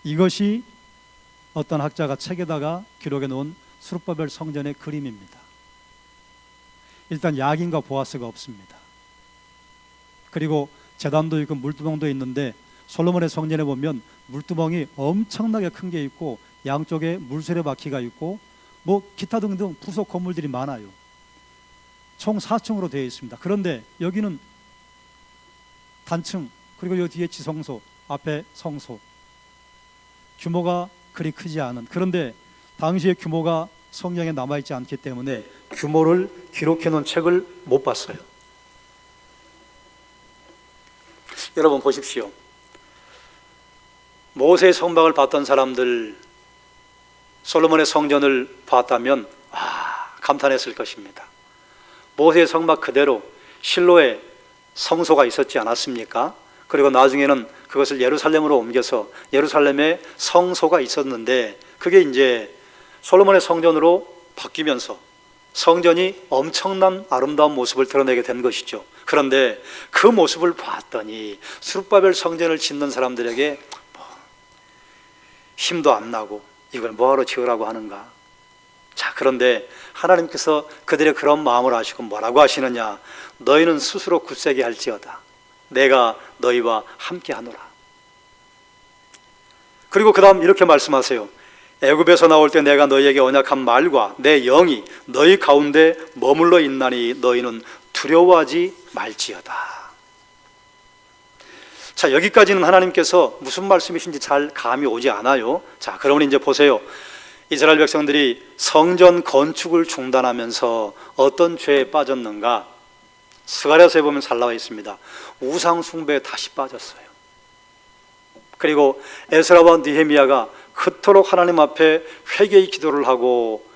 이것이 어떤 학자가 책에다가 기록해 놓은 스룹바벨 성전의 그림입니다. 일단 야긴과 보아스가 없습니다. 그리고 제단도 있고 물두멍도 있는데, 솔로몬의 성전에 보면 물두멍이 엄청나게 큰 게 있고 양쪽에 물수레 바퀴가 있고 뭐 기타 등등 부속 건물들이 많아요. 총 4층으로 되어 있습니다. 그런데 여기는 단층, 그리고 여 뒤에 지성소, 앞에 성소, 규모가 그리 크지 않은, 그런데 당시의 규모가 성경에 남아있지 않기 때문에 규모를 기록해 놓은 책을 못 봤어요. 여러분 보십시오. 모세의 성막을 봤던 사람들, 솔로몬의 성전을 봤다면 감탄했을 것입니다. 모세의 성막 그대로 실로에 성소가 있었지 않았습니까? 그리고 나중에는 그것을 예루살렘으로 옮겨서 예루살렘에 성소가 있었는데, 그게 이제 솔로몬의 성전으로 바뀌면서 성전이 엄청난 아름다운 모습을 드러내게 된 것이죠. 그런데 그 모습을 봤더니 스룹바벨 성전을 짓는 사람들에게 힘도 안 나고 이걸 뭐하러 지으라고 하는가. 자, 그런데 하나님께서 그들의 그런 마음을 아시고 뭐라고 하시느냐. 너희는 스스로 굳세게 할지어다. 내가 너희와 함께 하노라. 그리고 그 다음 이렇게 말씀하세요. 애굽에서 나올 때 내가 너희에게 언약한 말과 내 영이 너희 가운데 머물러 있나니 너희는 두려워하지 말지어다. 자, 여기까지는 하나님께서 무슨 말씀이신지 잘 감이 오지 않아요. 자, 그러면 이제 보세요. 이스라엘 백성들이 성전 건축을 중단하면서 어떤 죄에 빠졌는가? 스가랴서에 보면 잘 나와 있습니다. 우상 숭배에 다시 빠졌어요. 그리고 에스라와 느헤미야가 그토록 하나님 앞에 회개의 기도를 하고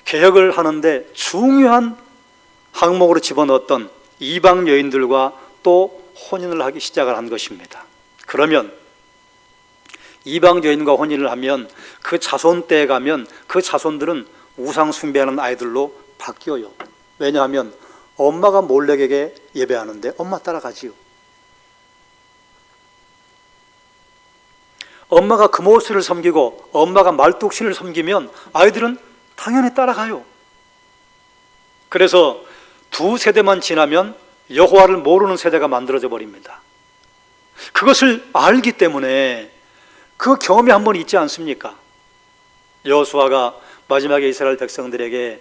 개혁을 하는데 중요한 항목으로 집어넣었던 이방 여인들과 또 혼인을 하기 시작을 한 것입니다. 그러면 이방 여인과 혼인을 하면 그 자손 때에 가면 그 자손들은 우상 숭배하는 아이들로 바뀌어요. 왜냐하면 엄마가 몰렉에게 예배하는데 엄마 따라가지요. 엄마가 금오스를 섬기고 엄마가 말뚝신을 섬기면 아이들은 당연히 따라가요. 그래서 두 세대만 지나면 여호와를 모르는 세대가 만들어져 버립니다. 그것을 알기 때문에 그 경험이 한 번 있지 않습니까? 여호수아가 마지막에 이스라엘 백성들에게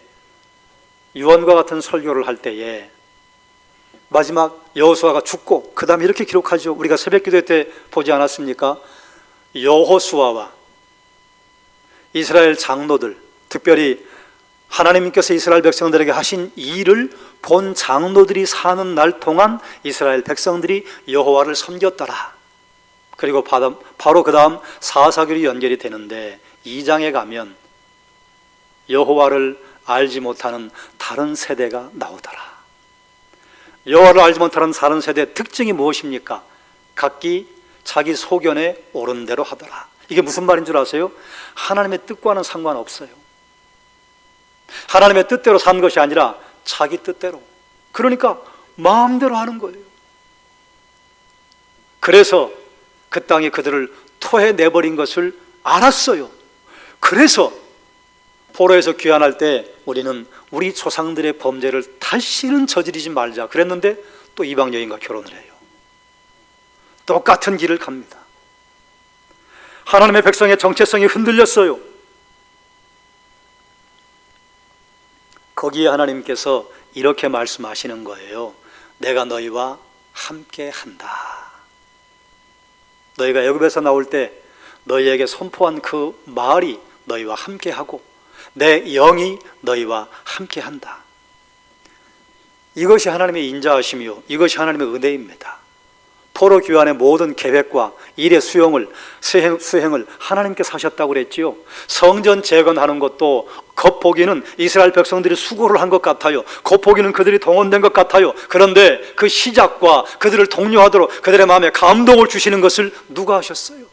유언과 같은 설교를 할 때에 마지막 여호수아가 죽고 그 다음에 이렇게 기록하죠. 우리가 새벽기도 때 보지 않았습니까? 여호수아와 이스라엘 장로들, 특별히 하나님께서 이스라엘 백성들에게 하신 이 일을 본 장로들이 사는 날 동안 이스라엘 백성들이 여호와를 섬겼더라. 그리고 바로 그 다음 사사기로 연결이 되는데 2장에 가면 여호와를 알지 못하는 다른 세대가 나오더라. 여호와를 알지 못하는 다른 세대의 특징이 무엇입니까? 각기 자기 소견에 옳은 대로 하더라. 이게 무슨 말인 줄 아세요? 하나님의 뜻과는 상관없어요. 하나님의 뜻대로 산 것이 아니라 자기 뜻대로, 그러니까 마음대로 하는 거예요. 그래서 그 땅이 그들을 토해내버린 것을 알았어요. 그래서 포로에서 귀환할 때 우리는 우리 조상들의 범죄를 다시는 저지르지 말자 그랬는데 또 이방 여인과 결혼을 해요. 똑같은 길을 갑니다. 하나님의 백성의 정체성이 흔들렸어요. 거기에 하나님께서 이렇게 말씀하시는 거예요. 내가 너희와 함께 한다. 너희가 애굽에서 나올 때 너희에게 선포한 그 말이 너희와 함께 하고 내 영이 너희와 함께 한다. 이것이 하나님의 인자하심이요, 이것이 하나님의 은혜입니다. 포로 귀환의 모든 계획과 일의 수행을 하나님께서 하셨다고 그랬지요. 성전 재건하는 것도 겉보기는 이스라엘 백성들이 수고를 한 것 같아요. 겉보기는 그들이 동원된 것 같아요. 그런데 그 시작과 그들을 독려하도록 그들의 마음에 감동을 주시는 것을 누가 하셨어요?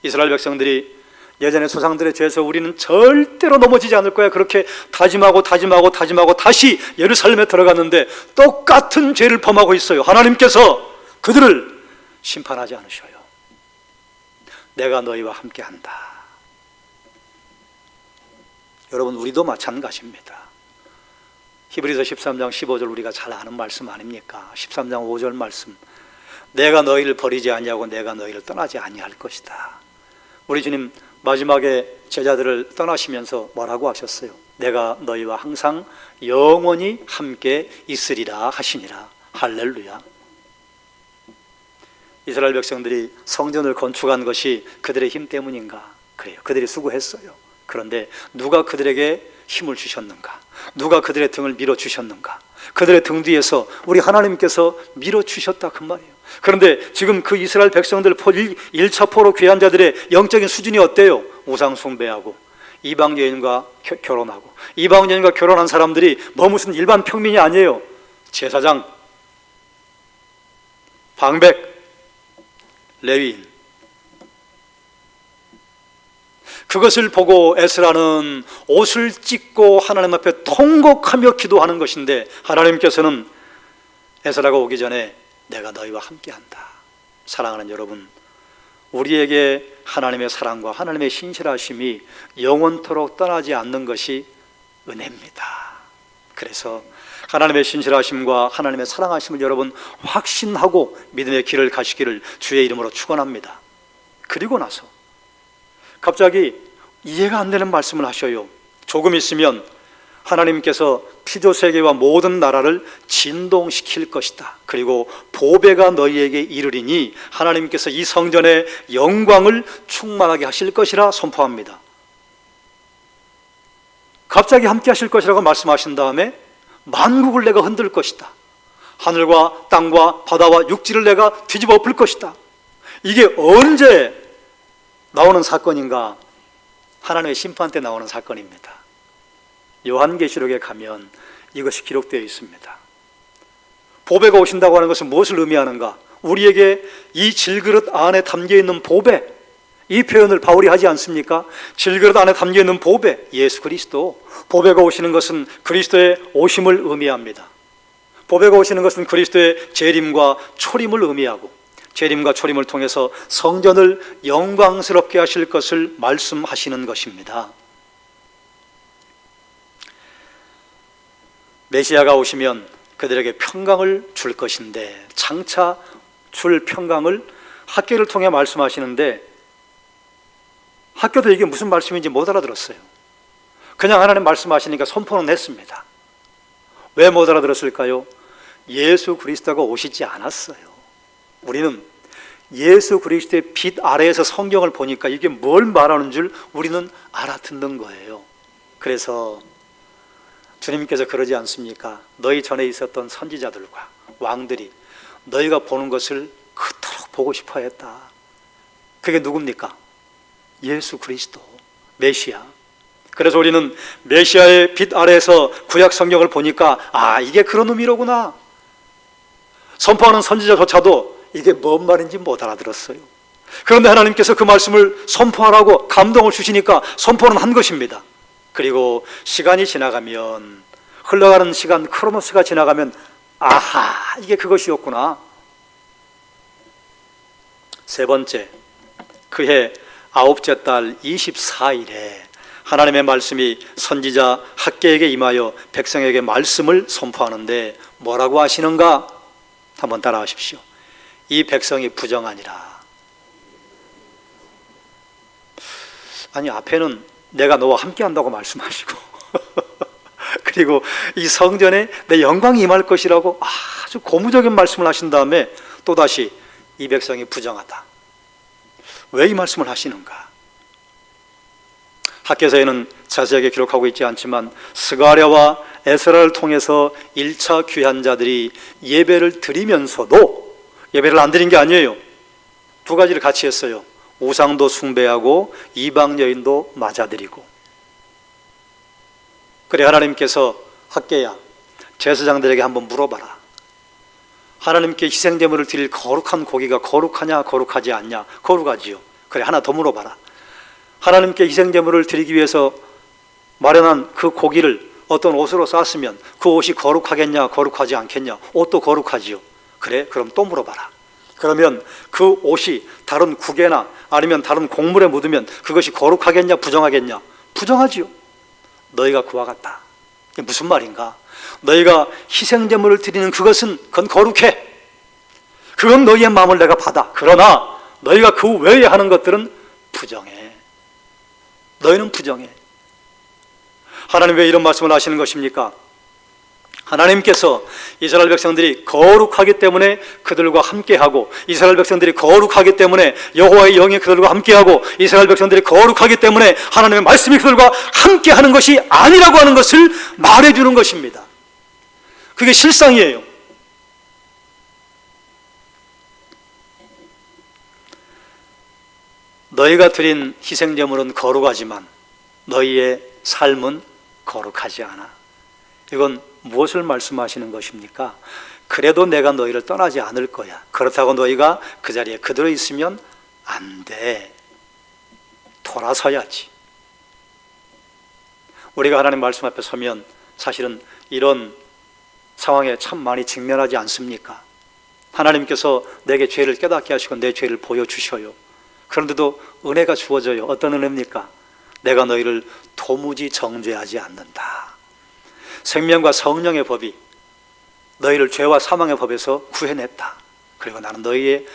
이스라엘 백성들이 예전에 조상들의 죄에서 우리는 절대로 넘어지지 않을 거야, 그렇게 다짐하고 다시 예루살렘에 들어갔는데 똑같은 죄를 범하고 있어요. 하나님께서 그들을 심판하지 않으셔요. 내가 너희와 함께 한다. 여러분, 우리도 마찬가지입니다. 히브리서 13장 15절 우리가 잘 아는 말씀 아닙니까? 13장 5절 말씀, 내가 너희를 버리지 아니하고 내가 너희를 떠나지 아니할 것이다. 우리 주님 마지막에 제자들을 떠나시면서 뭐라고 하셨어요? 내가 너희와 항상 영원히 함께 있으리라 하시니라. 할렐루야. 이스라엘 백성들이 성전을 건축한 것이 그들의 힘 때문인가? 그래요. 그들이 수고했어요. 그런데 누가 그들에게 힘을 주셨는가? 누가 그들의 등을 밀어주셨는가? 그들의 등 뒤에서 우리 하나님께서 밀어주셨다, 그 말이에요. 그런데 지금 그 이스라엘 백성들 1차 포로 귀환 자들의 영적인 수준이 어때요? 우상 숭배하고 이방 여인과 결혼하고, 이방 여인과 결혼한 사람들이 뭐 무슨 일반 평민이 아니에요. 제사장, 방백, 레위인. 그것을 보고 에스라는 옷을 찢고 하나님 앞에 통곡하며 기도하는 것인데, 하나님께서는 에스라가 오기 전에 내가 너희와 함께한다. 사랑하는 여러분, 우리에게 하나님의 사랑과 하나님의 신실하심이 영원토록 떠나지 않는 것이 은혜입니다. 그래서 하나님의 신실하심과 하나님의 사랑하심을 여러분 확신하고 믿음의 길을 가시기를 주의 이름으로 축원합니다. 그리고 나서 갑자기 이해가 안 되는 말씀을 하셔요. 조금 있으면 하나님께서 피조세계와 모든 나라를 진동시킬 것이다. 그리고 보배가 너희에게 이르리니 하나님께서 이 성전의 영광을 충만하게 하실 것이라 선포합니다. 갑자기 함께 하실 것이라고 말씀하신 다음에 만국을 내가 흔들 것이다. 하늘과 땅과 바다와 육지를 내가 뒤집어 엎을 것이다. 이게 언제 나오는 사건인가? 하나님의 심판 때 나오는 사건입니다. 요한계시록에 가면 이것이 기록되어 있습니다. 보배가 오신다고 하는 것은 무엇을 의미하는가? 우리에게 이 질그릇 안에 담겨있는 보배, 이 표현을 바울이 하지 않습니까? 질그릇 안에 담겨있는 보배, 예수 그리스도. 보배가 오시는 것은 그리스도의 오심을 의미합니다. 보배가 오시는 것은 그리스도의 재림과 초림을 의미하고, 재림과 초림을 통해서 성전을 영광스럽게 하실 것을 말씀하시는 것입니다. 메시아가 오시면 그들에게 평강을 줄 것인데, 장차 줄 평강을 학교를 통해 말씀하시는데 학교도 이게 무슨 말씀인지 못 알아들었어요. 그냥 하나님 말씀하시니까 선포는 했습니다. 왜 못 알아들었을까요? 예수 그리스도가 오시지 않았어요. 우리는 예수 그리스도의 빛 아래에서 성경을 보니까 이게 뭘 말하는 줄 우리는 알아듣는 거예요. 그래서 주님께서 그러지 않습니까? 너희 전에 있었던 선지자들과 왕들이 너희가 보는 것을 그토록 보고 싶어 했다. 그게 누굽니까? 예수 그리스도, 메시아. 그래서 우리는 메시아의 빛 아래에서 구약 성경을 보니까 이게 그런 의미로구나. 선포하는 선지자조차도 이게 뭔 말인지 못 알아들었어요. 그런데 하나님께서 그 말씀을 선포하라고 감동을 주시니까 선포는 한 것입니다. 그리고 시간이 지나가면, 흘러가는 시간 크로노스가 지나가면 이게 그것이었구나. 세 번째, 그해 9째 달 24일에 하나님의 말씀이 선지자 학개에게 임하여 백성에게 말씀을 선포하는데 뭐라고 하시는가? 한번 따라하십시오. 이 백성이 부정하니라. 아니, 앞에는 내가 너와 함께 한다고 말씀하시고 그리고 이 성전에 내 영광이 임할 것이라고 아주 고무적인 말씀을 하신 다음에 또다시 이 백성이 부정하다. 왜 이 말씀을 하시는가? 학개서에는 자세하게 기록하고 있지 않지만 스가랴와 에스라를 통해서 1차 귀환자들이 예배를 드리면서도 예배를 안 드린 게 아니에요. 두 가지를 같이 했어요. 우상도 숭배하고 이방 여인도 맞아들이고. 그래 하나님께서 학개야, 제사장들에게 한번 물어봐라. 하나님께 희생제물을 드릴 거룩한 고기가 거룩하냐 거룩하지 않냐? 거룩하지요. 그래 하나 더 물어봐라. 하나님께 희생제물을 드리기 위해서 마련한 그 고기를 어떤 옷으로 쌌으면 그 옷이 거룩하겠냐 거룩하지 않겠냐? 옷도 거룩하지요. 그래 그럼 또 물어봐라. 그러면 그 옷이 다른 국에나 아니면 다른 곡물에 묻으면 그것이 거룩하겠냐 부정하겠냐? 부정하지요. 너희가 그와 같다. 이게 무슨 말인가? 너희가 희생제물을 드리는 그건 거룩해. 그건 너희의 마음을 내가 받아. 그러나 너희가 그 외에 하는 것들은 부정해. 너희는 부정해. 하나님 왜 이런 말씀을 하시는 것입니까? 하나님께서 이스라엘 백성들이 거룩하기 때문에 그들과 함께하고, 이스라엘 백성들이 거룩하기 때문에 여호와의 영이 그들과 함께하고, 이스라엘 백성들이 거룩하기 때문에 하나님의 말씀이 그들과 함께하는 것이 아니라고 하는 것을 말해주는 것입니다. 그게 실상이에요. 너희가 드린 희생제물은 거룩하지만 너희의 삶은 거룩하지 않아. 이건 무엇을 말씀하시는 것입니까? 그래도 내가 너희를 떠나지 않을 거야. 그렇다고 너희가 그 자리에 그대로 있으면 안 돼. 돌아서야지. 우리가 하나님 말씀 앞에 서면 사실은 이런 상황에 참 많이 직면하지 않습니까? 하나님께서 내게 죄를 깨닫게 하시고 내 죄를 보여주셔요. 그런데도 은혜가 주어져요. 어떤 은혜입니까? 내가 너희를 도무지 정죄하지 않는다. 생명과 성령의 법이 너희를 죄와 사망의 법에서 구해냈다. 그리고 나는 너희의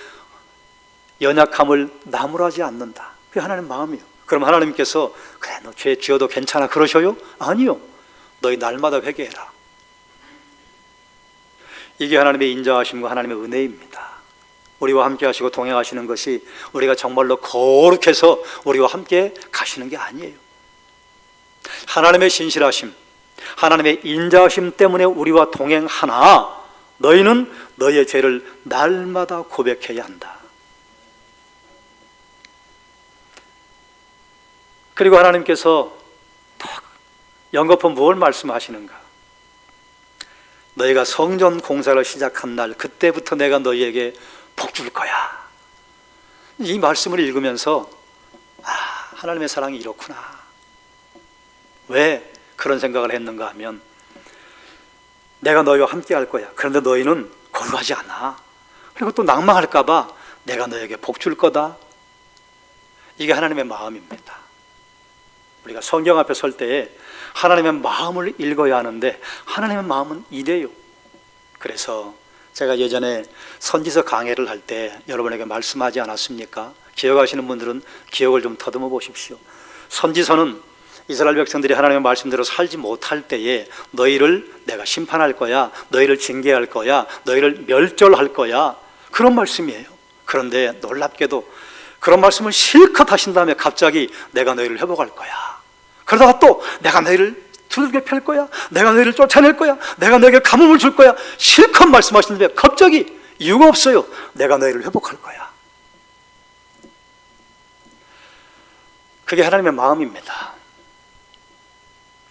연약함을 나무라지 않는다. 그게 하나님 마음이에요. 그럼 하나님께서 그래 너 죄 지어도 괜찮아 그러셔요? 아니요. 너희 날마다 회개해라. 이게 하나님의 인자하심과 하나님의 은혜입니다. 우리와 함께 하시고 동행하시는 것이 우리가 정말로 거룩해서 우리와 함께 가시는 게 아니에요. 하나님의 신실하심, 하나님의 인자하심 때문에 우리와 동행하나 너희는 너희의 죄를 날마다 고백해야 한다. 그리고 하나님께서 딱 연거푸 무엇을 말씀하시는가? 너희가 성전 공사를 시작한 날 그때부터 내가 너희에게 복 줄 거야. 이 말씀을 읽으면서 하나님의 사랑이 이렇구나. 왜 그런 생각을 했는가 하면 내가 너희와 함께 할 거야. 그런데 너희는 거룩하지 않아. 그리고 또 낭망할까 봐 내가 너희에게 복 줄 거다. 이게 하나님의 마음입니다. 우리가 성경 앞에 설 때에 하나님의 마음을 읽어야 하는데 하나님의 마음은 이래요. 그래서 제가 예전에 선지서 강해를 할 때 여러분에게 말씀하지 않았습니까? 기억하시는 분들은 기억을 좀 더듬어 보십시오. 선지서는 이스라엘 백성들이 하나님의 말씀대로 살지 못할 때에 너희를 내가 심판할 거야, 너희를 징계할 거야, 너희를 멸절할 거야, 그런 말씀이에요. 그런데 놀랍게도 그런 말씀을 실컷 하신 다음에 갑자기 내가 너희를 회복할 거야, 그러다가 또 내가 너희를 두들겨 펼 거야, 내가 너희를 쫓아낼 거야, 내가 너에게 가뭄을 줄 거야, 실컷 말씀하시는데 갑자기 이유가 없어요. 내가 너희를 회복할 거야. 그게 하나님의 마음입니다.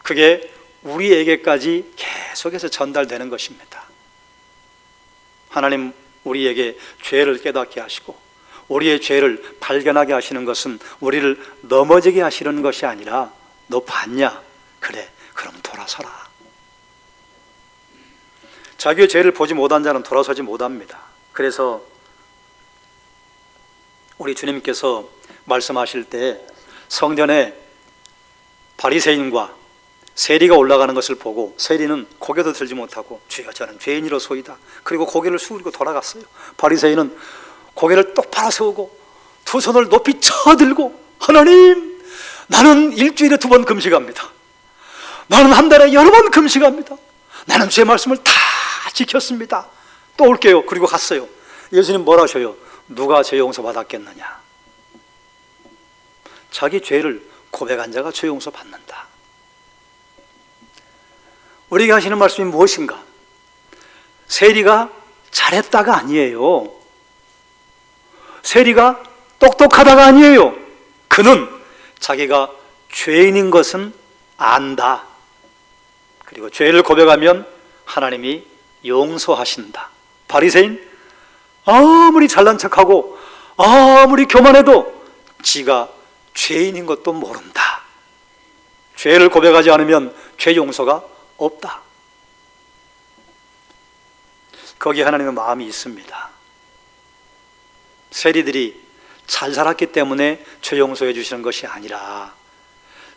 그게 우리에게까지 계속해서 전달되는 것입니다. 하나님 우리에게 죄를 깨닫게 하시고 우리의 죄를 발견하게 하시는 것은 우리를 넘어지게 하시는 것이 아니라 너 봤냐? 그래, 그럼 돌아서라. 자기의 죄를 보지 못한 자는 돌아서지 못합니다. 그래서 우리 주님께서 말씀하실 때 성전에 바리새인과 세리가 올라가는 것을 보고 세리는 고개도 들지 못하고 주여 저는 죄인이로소이다. 그리고 고개를 숙이고 돌아갔어요. 바리새인은 고개를 똑바로 세우고 두 손을 높이 쳐들고 하나님 나는 일주일에 2번 금식합니다. 나는 한 달에 여러 번 금식합니다. 나는 주의 말씀을 다 지켰습니다. 또 올게요. 그리고 갔어요. 예수님 뭘 하셔요? 누가 죄 용서 받았겠느냐? 자기 죄를 고백한 자가 죄 용서 받는다. 우리에게 하시는 말씀이 무엇인가? 세리가 잘했다가 아니에요. 세리가 똑똑하다가 아니에요. 그는 자기가 죄인인 것은 안다. 그리고 죄를 고백하면 하나님이 용서하신다. 바리새인 아무리 잘난 척하고 아무리 교만해도 지가 죄인인 것도 모른다. 죄를 고백하지 않으면 죄 용서가 없다. 거기에 하나님의 마음이 있습니다. 세리들이 잘 살았기 때문에 죄 용서해 주시는 것이 아니라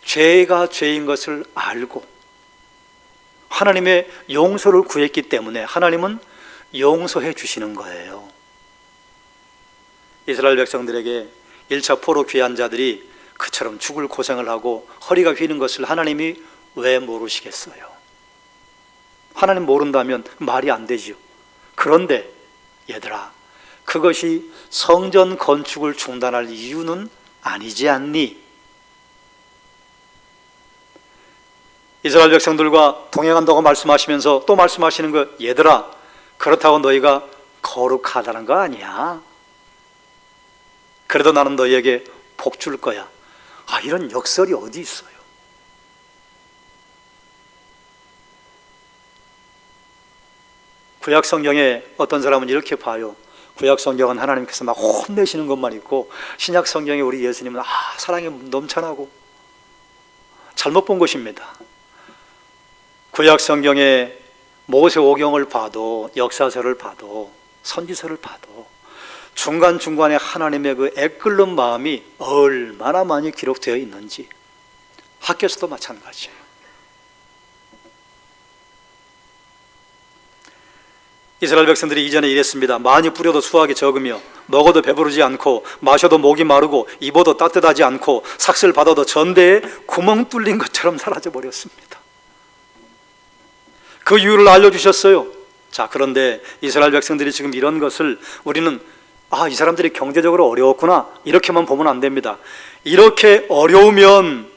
죄가 죄인 것을 알고 하나님의 용서를 구했기 때문에 하나님은 용서해 주시는 거예요. 이스라엘 백성들에게 1차 포로 귀한 자들이 그처럼 죽을 고생을 하고 허리가 휘는 것을 하나님이 왜 모르시겠어요? 하나님 모른다면 말이 안 되지요. 그런데 얘들아, 그것이 성전 건축을 중단할 이유는 아니지 않니? 이스라엘 백성들과 동행한다고 말씀하시면서 또 말씀하시는 거, 얘들아, 그렇다고 너희가 거룩하다는 거 아니야. 그래도 나는 너희에게 복 줄 거야. 아, 이런 역설이 어디 있어요? 구약 성경에 어떤 사람은 이렇게 봐요. 구약 성경은 하나님께서 막 혼내시는 것만 있고 신약 성경에 우리 예수님은 사랑이 넘쳐나고, 잘못 본 것입니다. 구약 성경에 모세오경을 봐도, 역사서를 봐도, 선지서를 봐도 중간중간에 하나님의 그 애끓는 마음이 얼마나 많이 기록되어 있는지, 학교에서도 마찬가지예요. 이스라엘 백성들이 이전에 이랬습니다. 많이 뿌려도 수확이 적으며 먹어도 배부르지 않고 마셔도 목이 마르고 입어도 따뜻하지 않고 삭슬 받아도 전대에 구멍 뚫린 것처럼 사라져 버렸습니다. 그 이유를 알려주셨어요. 자, 그런데 이스라엘 백성들이 지금 이런 것을 우리는 이 사람들이 경제적으로 어려웠구나 이렇게만 보면 안 됩니다. 이렇게 어려우면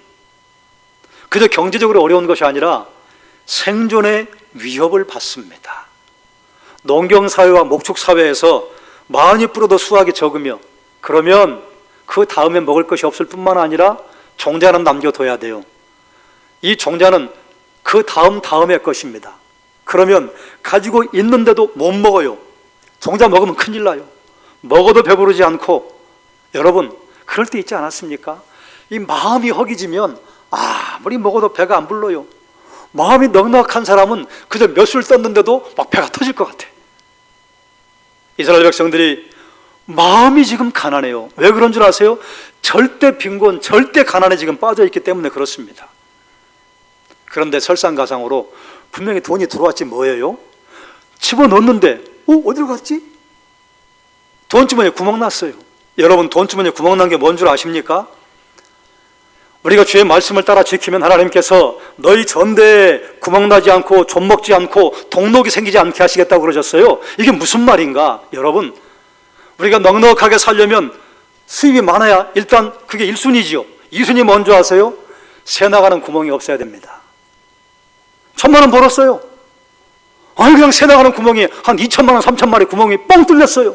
그저 경제적으로 어려운 것이 아니라 생존의 위협을 받습니다. 농경사회와 목축사회에서 많이 뿌려도 수확이 적으며, 그러면 그 다음에 먹을 것이 없을 뿐만 아니라 종자는 남겨둬야 돼요. 이 종자는 그 다음의 것입니다. 그러면 가지고 있는데도 못 먹어요. 종자 먹으면 큰일 나요. 먹어도 배부르지 않고, 여러분 그럴 때 있지 않았습니까? 이 마음이 허기지면 아무리 먹어도 배가 안 불러요. 마음이 넉넉한 사람은 그저 몇 술 떴는데도 막 배가 터질 것 같아. 이스라엘 백성들이 마음이 지금 가난해요. 왜 그런 줄 아세요? 절대 빈곤, 절대 가난에 지금 빠져있기 때문에 그렇습니다. 그런데 설상가상으로 분명히 돈이 들어왔지 뭐예요? 집어넣었는데 어디로 갔지? 돈주머니에 구멍 났어요. 여러분, 돈주머니에 구멍 난 게 뭔 줄 아십니까? 우리가 주의 말씀을 따라 지키면 하나님께서 너희 전대에 구멍 나지 않고 좀 먹지 않고 동록이 생기지 않게 하시겠다고 그러셨어요. 이게 무슨 말인가? 여러분, 우리가 넉넉하게 살려면 수입이 많아야 일단 그게 1순위지요. 2순위 뭔지 아세요? 새 나가는 구멍이 없어야 됩니다. 1,000만 원 벌었어요. 그냥 새 나가는 구멍이 한 2천만 원, 3천만 원의 구멍이 뻥 뚫렸어요.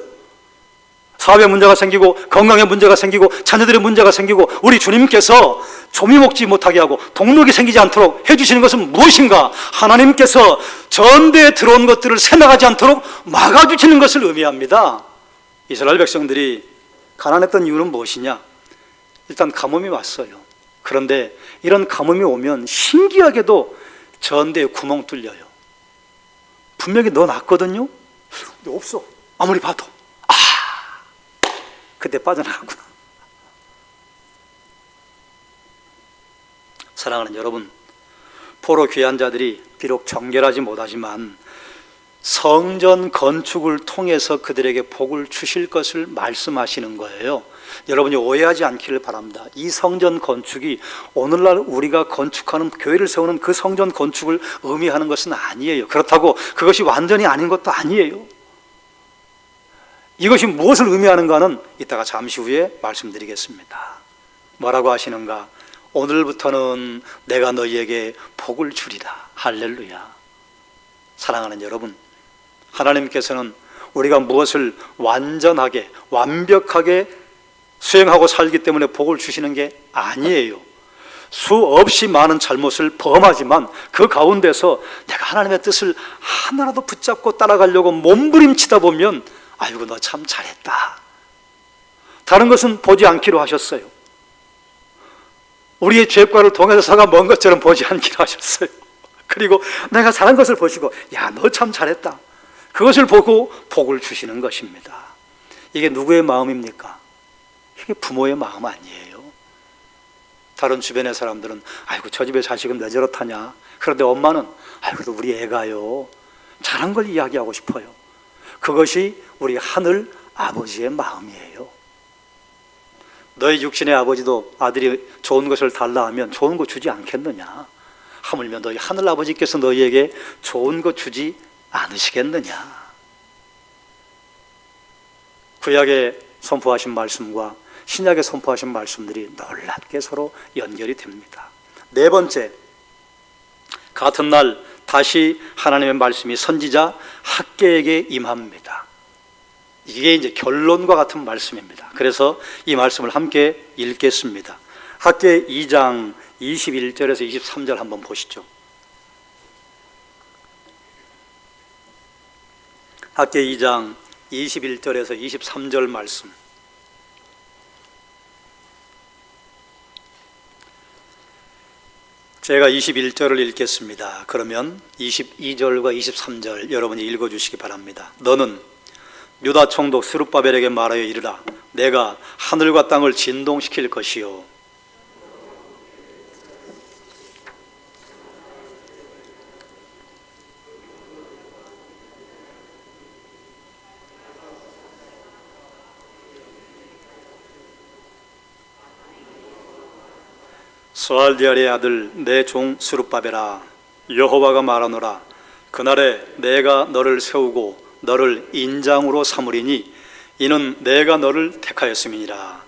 사업에 문제가 생기고 건강에 문제가 생기고 자녀들의 문제가 생기고, 우리 주님께서 조미 먹지 못하게 하고 동록이 생기지 않도록 해주시는 것은 무엇인가? 하나님께서 전대에 들어온 것들을 새나가지 않도록 막아주시는 것을 의미합니다. 이스라엘 백성들이 가난했던 이유는 무엇이냐? 일단 가뭄이 왔어요. 그런데 이런 가뭄이 오면 신기하게도 전대에 구멍 뚫려요. 분명히 넣어놨거든요. 근데 없어. 아무리 봐도. 그때 빠져나갔구나. 사랑하는 여러분, 포로 귀한 자들이 비록 정결하지 못하지만 성전 건축을 통해서 그들에게 복을 주실 것을 말씀하시는 거예요. 여러분이 오해하지 않기를 바랍니다. 이 성전 건축이 오늘날 우리가 건축하는 교회를 세우는 그 성전 건축을 의미하는 것은 아니에요. 그렇다고 그것이 완전히 아닌 것도 아니에요. 이것이 무엇을 의미하는가는 이따가 잠시 후에 말씀드리겠습니다. 뭐라고 하시는가? 오늘부터는 내가 너희에게 복을 주리라. 할렐루야. 사랑하는 여러분, 하나님께서는 우리가 무엇을 완전하게 완벽하게 수행하고 살기 때문에 복을 주시는 게 아니에요. 수없이 많은 잘못을 범하지만 그 가운데서 내가 하나님의 뜻을 하나라도 붙잡고 따라가려고 몸부림치다 보면 아이고 너 참 잘했다. 다른 것은 보지 않기로 하셨어요. 우리의 죄과를 동에서가 먼 것처럼 보지 않기로 하셨어요. 그리고 내가 잘한 것을 보시고 야 너 참 잘했다. 그것을 보고 복을 주시는 것입니다. 이게 누구의 마음입니까? 이게 부모의 마음 아니에요. 다른 주변의 사람들은 아이고 저 집의 자식은 왜 저렇다냐. 그런데 엄마는 아이고 우리 애가요 잘한 걸 이야기하고 싶어요. 그것이 우리 하늘 아버지의 마음이에요. 너희 육신의 아버지도 아들이 좋은 것을 달라 하면 좋은 거 주지 않겠느냐. 하물며 너희 하늘 아버지께서 너희에게 좋은 거 주지 않으시겠느냐. 구약에 선포하신 말씀과 신약에 선포하신 말씀들이 놀랍게 서로 연결이 됩니다. 네 번째, 같은 날 다시 하나님의 말씀이 선지자 학개에게 임합니다. 이게 이제 결론과 같은 말씀입니다. 그래서 이 말씀을 함께 읽겠습니다. 학개 2장 21절에서 23절 한번 보시죠. 학개 2장 21절에서 23절 말씀. 제가 21절을 읽겠습니다. 그러면 22절과 23절 여러분이 읽어주시기 바랍니다. 너는 유다 총독 스룹바벨에게 말하여 이르라. 내가 하늘과 땅을 진동시킬 것이요 스알디엘의 아들 내 종 스룹바벨아, 여호와가 말하노라. 그날에 내가 너를 세우고 너를 인장으로 삼으리니 이는 내가 너를 택하였음이니라.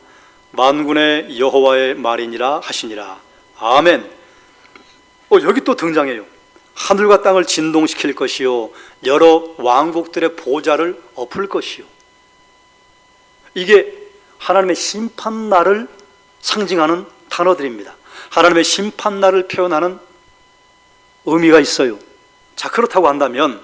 만군의 여호와의 말이니라 하시니라. 아멘. 여기 또 등장해요. 하늘과 땅을 진동시킬 것이요 여러 왕국들의 보좌를 엎을 것이요. 이게 하나님의 심판날을 상징하는 단어들입니다. 하나님의 심판날을 표현하는 의미가 있어요. 자, 그렇다고 한다면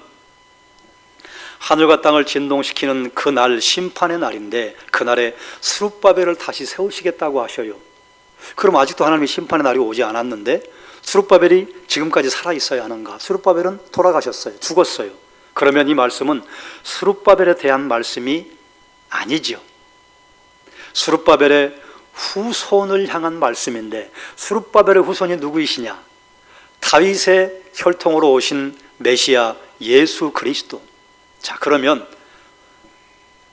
하늘과 땅을 진동시키는 그날 심판의 날인데 그날에 스룹바벨을 다시 세우시겠다고 하셔요. 그럼 아직도 하나님의 심판의 날이 오지 않았는데 스룹바벨이 지금까지 살아있어야 하는가? 스룹바벨은 돌아가셨어요. 죽었어요. 그러면 이 말씀은 스룹바벨에 대한 말씀이 아니지요. 스룹바벨의 후손을 향한 말씀인데 스룹바벨의 후손이 누구이시냐? 다윗의 혈통으로 오신 메시아 예수 그리스도. 자, 그러면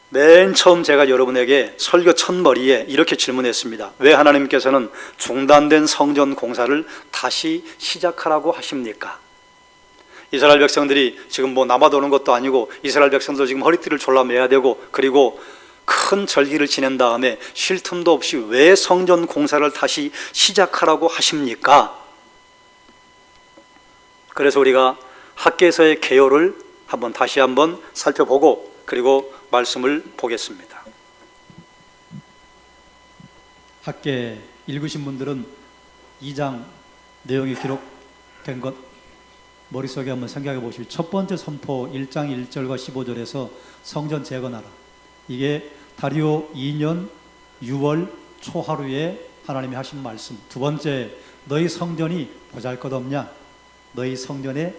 맨 처음 제가 여러분에게 설교 첫머리에 이렇게 질문했습니다. 왜 하나님께서는 중단된 성전 공사를 다시 시작하라고 하십니까? 이스라엘 백성들이 지금 남아도는 것도 아니고 이스라엘 백성들 지금 허리띠를 졸라매야 되고 그리고 큰 절기를 지낸 다음에 쉴 틈도 없이 왜 성전 공사를 다시 시작하라고 하십니까? 그래서 우리가 학개서의 개요를 다시 한번 살펴보고 그리고 말씀을 보겠습니다. 학개 읽으신 분들은 2장 내용이 기록된 것 머릿속에 한번 생각해 보시죠. 첫 번째 선포 1장 1절과 15절에서 성전 재건하라. 이게 다리오 2년 6월 초하루에 하나님이 하신 말씀. 두 번째, 너희 성전이 보잘것없냐? 너희 성전의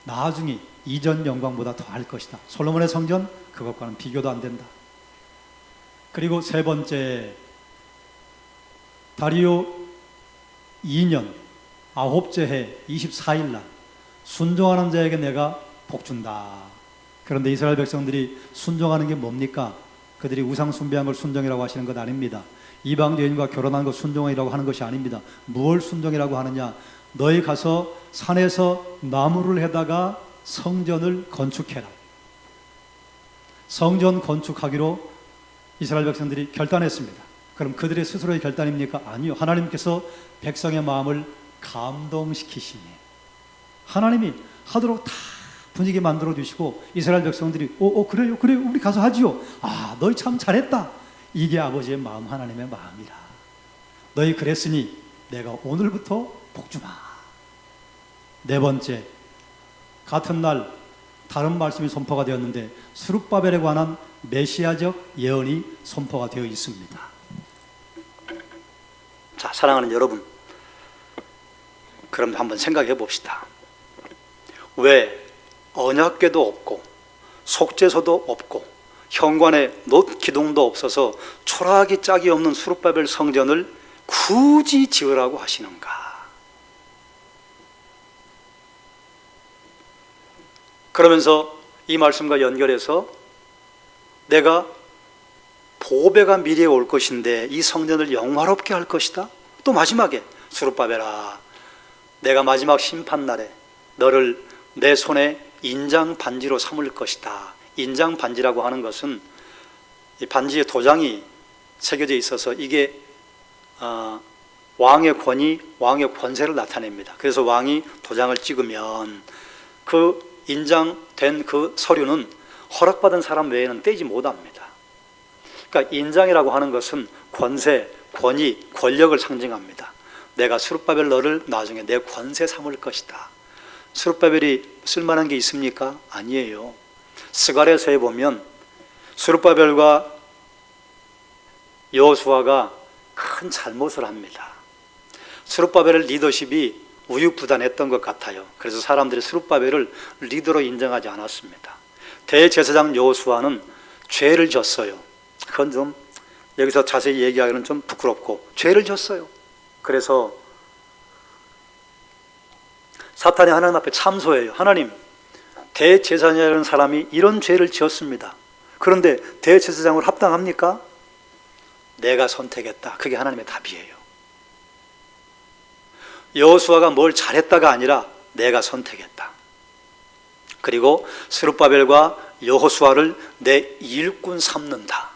나중이 이전 영광보다 더할 것이다. 솔로몬의 성전 그것과는 비교도 안 된다. 그리고 세 번째, 다리오 2년 9째 해 24일 날 순종하는 자에게 내가 복 준다. 그런데 이스라엘 백성들이 순종하는 게 뭡니까? 그들이 우상 숭배한 걸 순종이라고 하시는 것 아닙니다. 이방 여인과 결혼한 것 순종이라고 하는 것이 아닙니다. 무엇 순종이라고 하느냐? 너희 가서 산에서 나무를 해다가 성전을 건축해라. 성전 건축하기로 이스라엘 백성들이 결단했습니다. 그럼 그들의 스스로의 결단입니까? 아니요. 하나님께서 백성의 마음을 감동시키시니 하나님이 하도록 다 분위기 만들어 주시고 이스라엘 백성들이 그래요 우리 가서 하지요. 너희 참 잘했다. 이게 아버지의 마음, 하나님의 마음이라. 너희 그랬으니 내가 오늘부터 복 주마. 네 번째, 같은 날 다른 말씀이 선포가 되었는데 스룹바벨에 관한 메시아적 예언이 선포가 되어 있습니다. 자, 사랑하는 여러분, 그럼 한번 생각해 봅시다. 왜 언약궤도 없고 속죄소도 없고 현관에 놋 기둥도 없어서 초라하기 짝이 없는 스룹바벨 성전을 굳이 지으라고 하시는가? 그러면서 이 말씀과 연결해서 내가 보배가 미래에 올 것인데 이 성전을 영화롭게 할 것이다. 또 마지막에 스룹바벨아, 내가 마지막 심판날에 너를 내 손에 인장 반지로 삼을 것이다. 인장 반지라고 하는 것은 이 반지에 도장이 새겨져 있어서 이게 왕의 권위, 왕의 권세를 나타냅니다. 그래서 왕이 도장을 찍으면 그 인장된 그 서류는 허락받은 사람 외에는 떼지 못합니다. 그러니까 인장이라고 하는 것은 권세, 권위, 권력을 상징합니다. 내가 스룹바벨 너를 나중에 내 권세 삼을 것이다. 스룹바벨이 쓸만한 게 있습니까? 아니에요. 스가랴서에 보면 스룹바벨과 여호수아가 큰 잘못을 합니다. 스룹바벨의 리더십이 우유부단했던 것 같아요. 그래서 사람들이 스룹바벨을 리더로 인정하지 않았습니다. 대제사장 여호수아는 죄를 졌어요. 그건 좀 여기서 자세히 얘기하기는 좀 부끄럽고 죄를 졌어요. 그래서 사탄이 하나님 앞에 참소해요. 하나님, 대제사장이라는 사람이 이런 죄를 지었습니다. 그런데 대제사장으로 합당합니까? 내가 선택했다. 그게 하나님의 답이에요. 여호수아가 뭘 잘했다가 아니라 내가 선택했다. 그리고 스룹바벨과 여호수아를 내 일꾼 삼는다.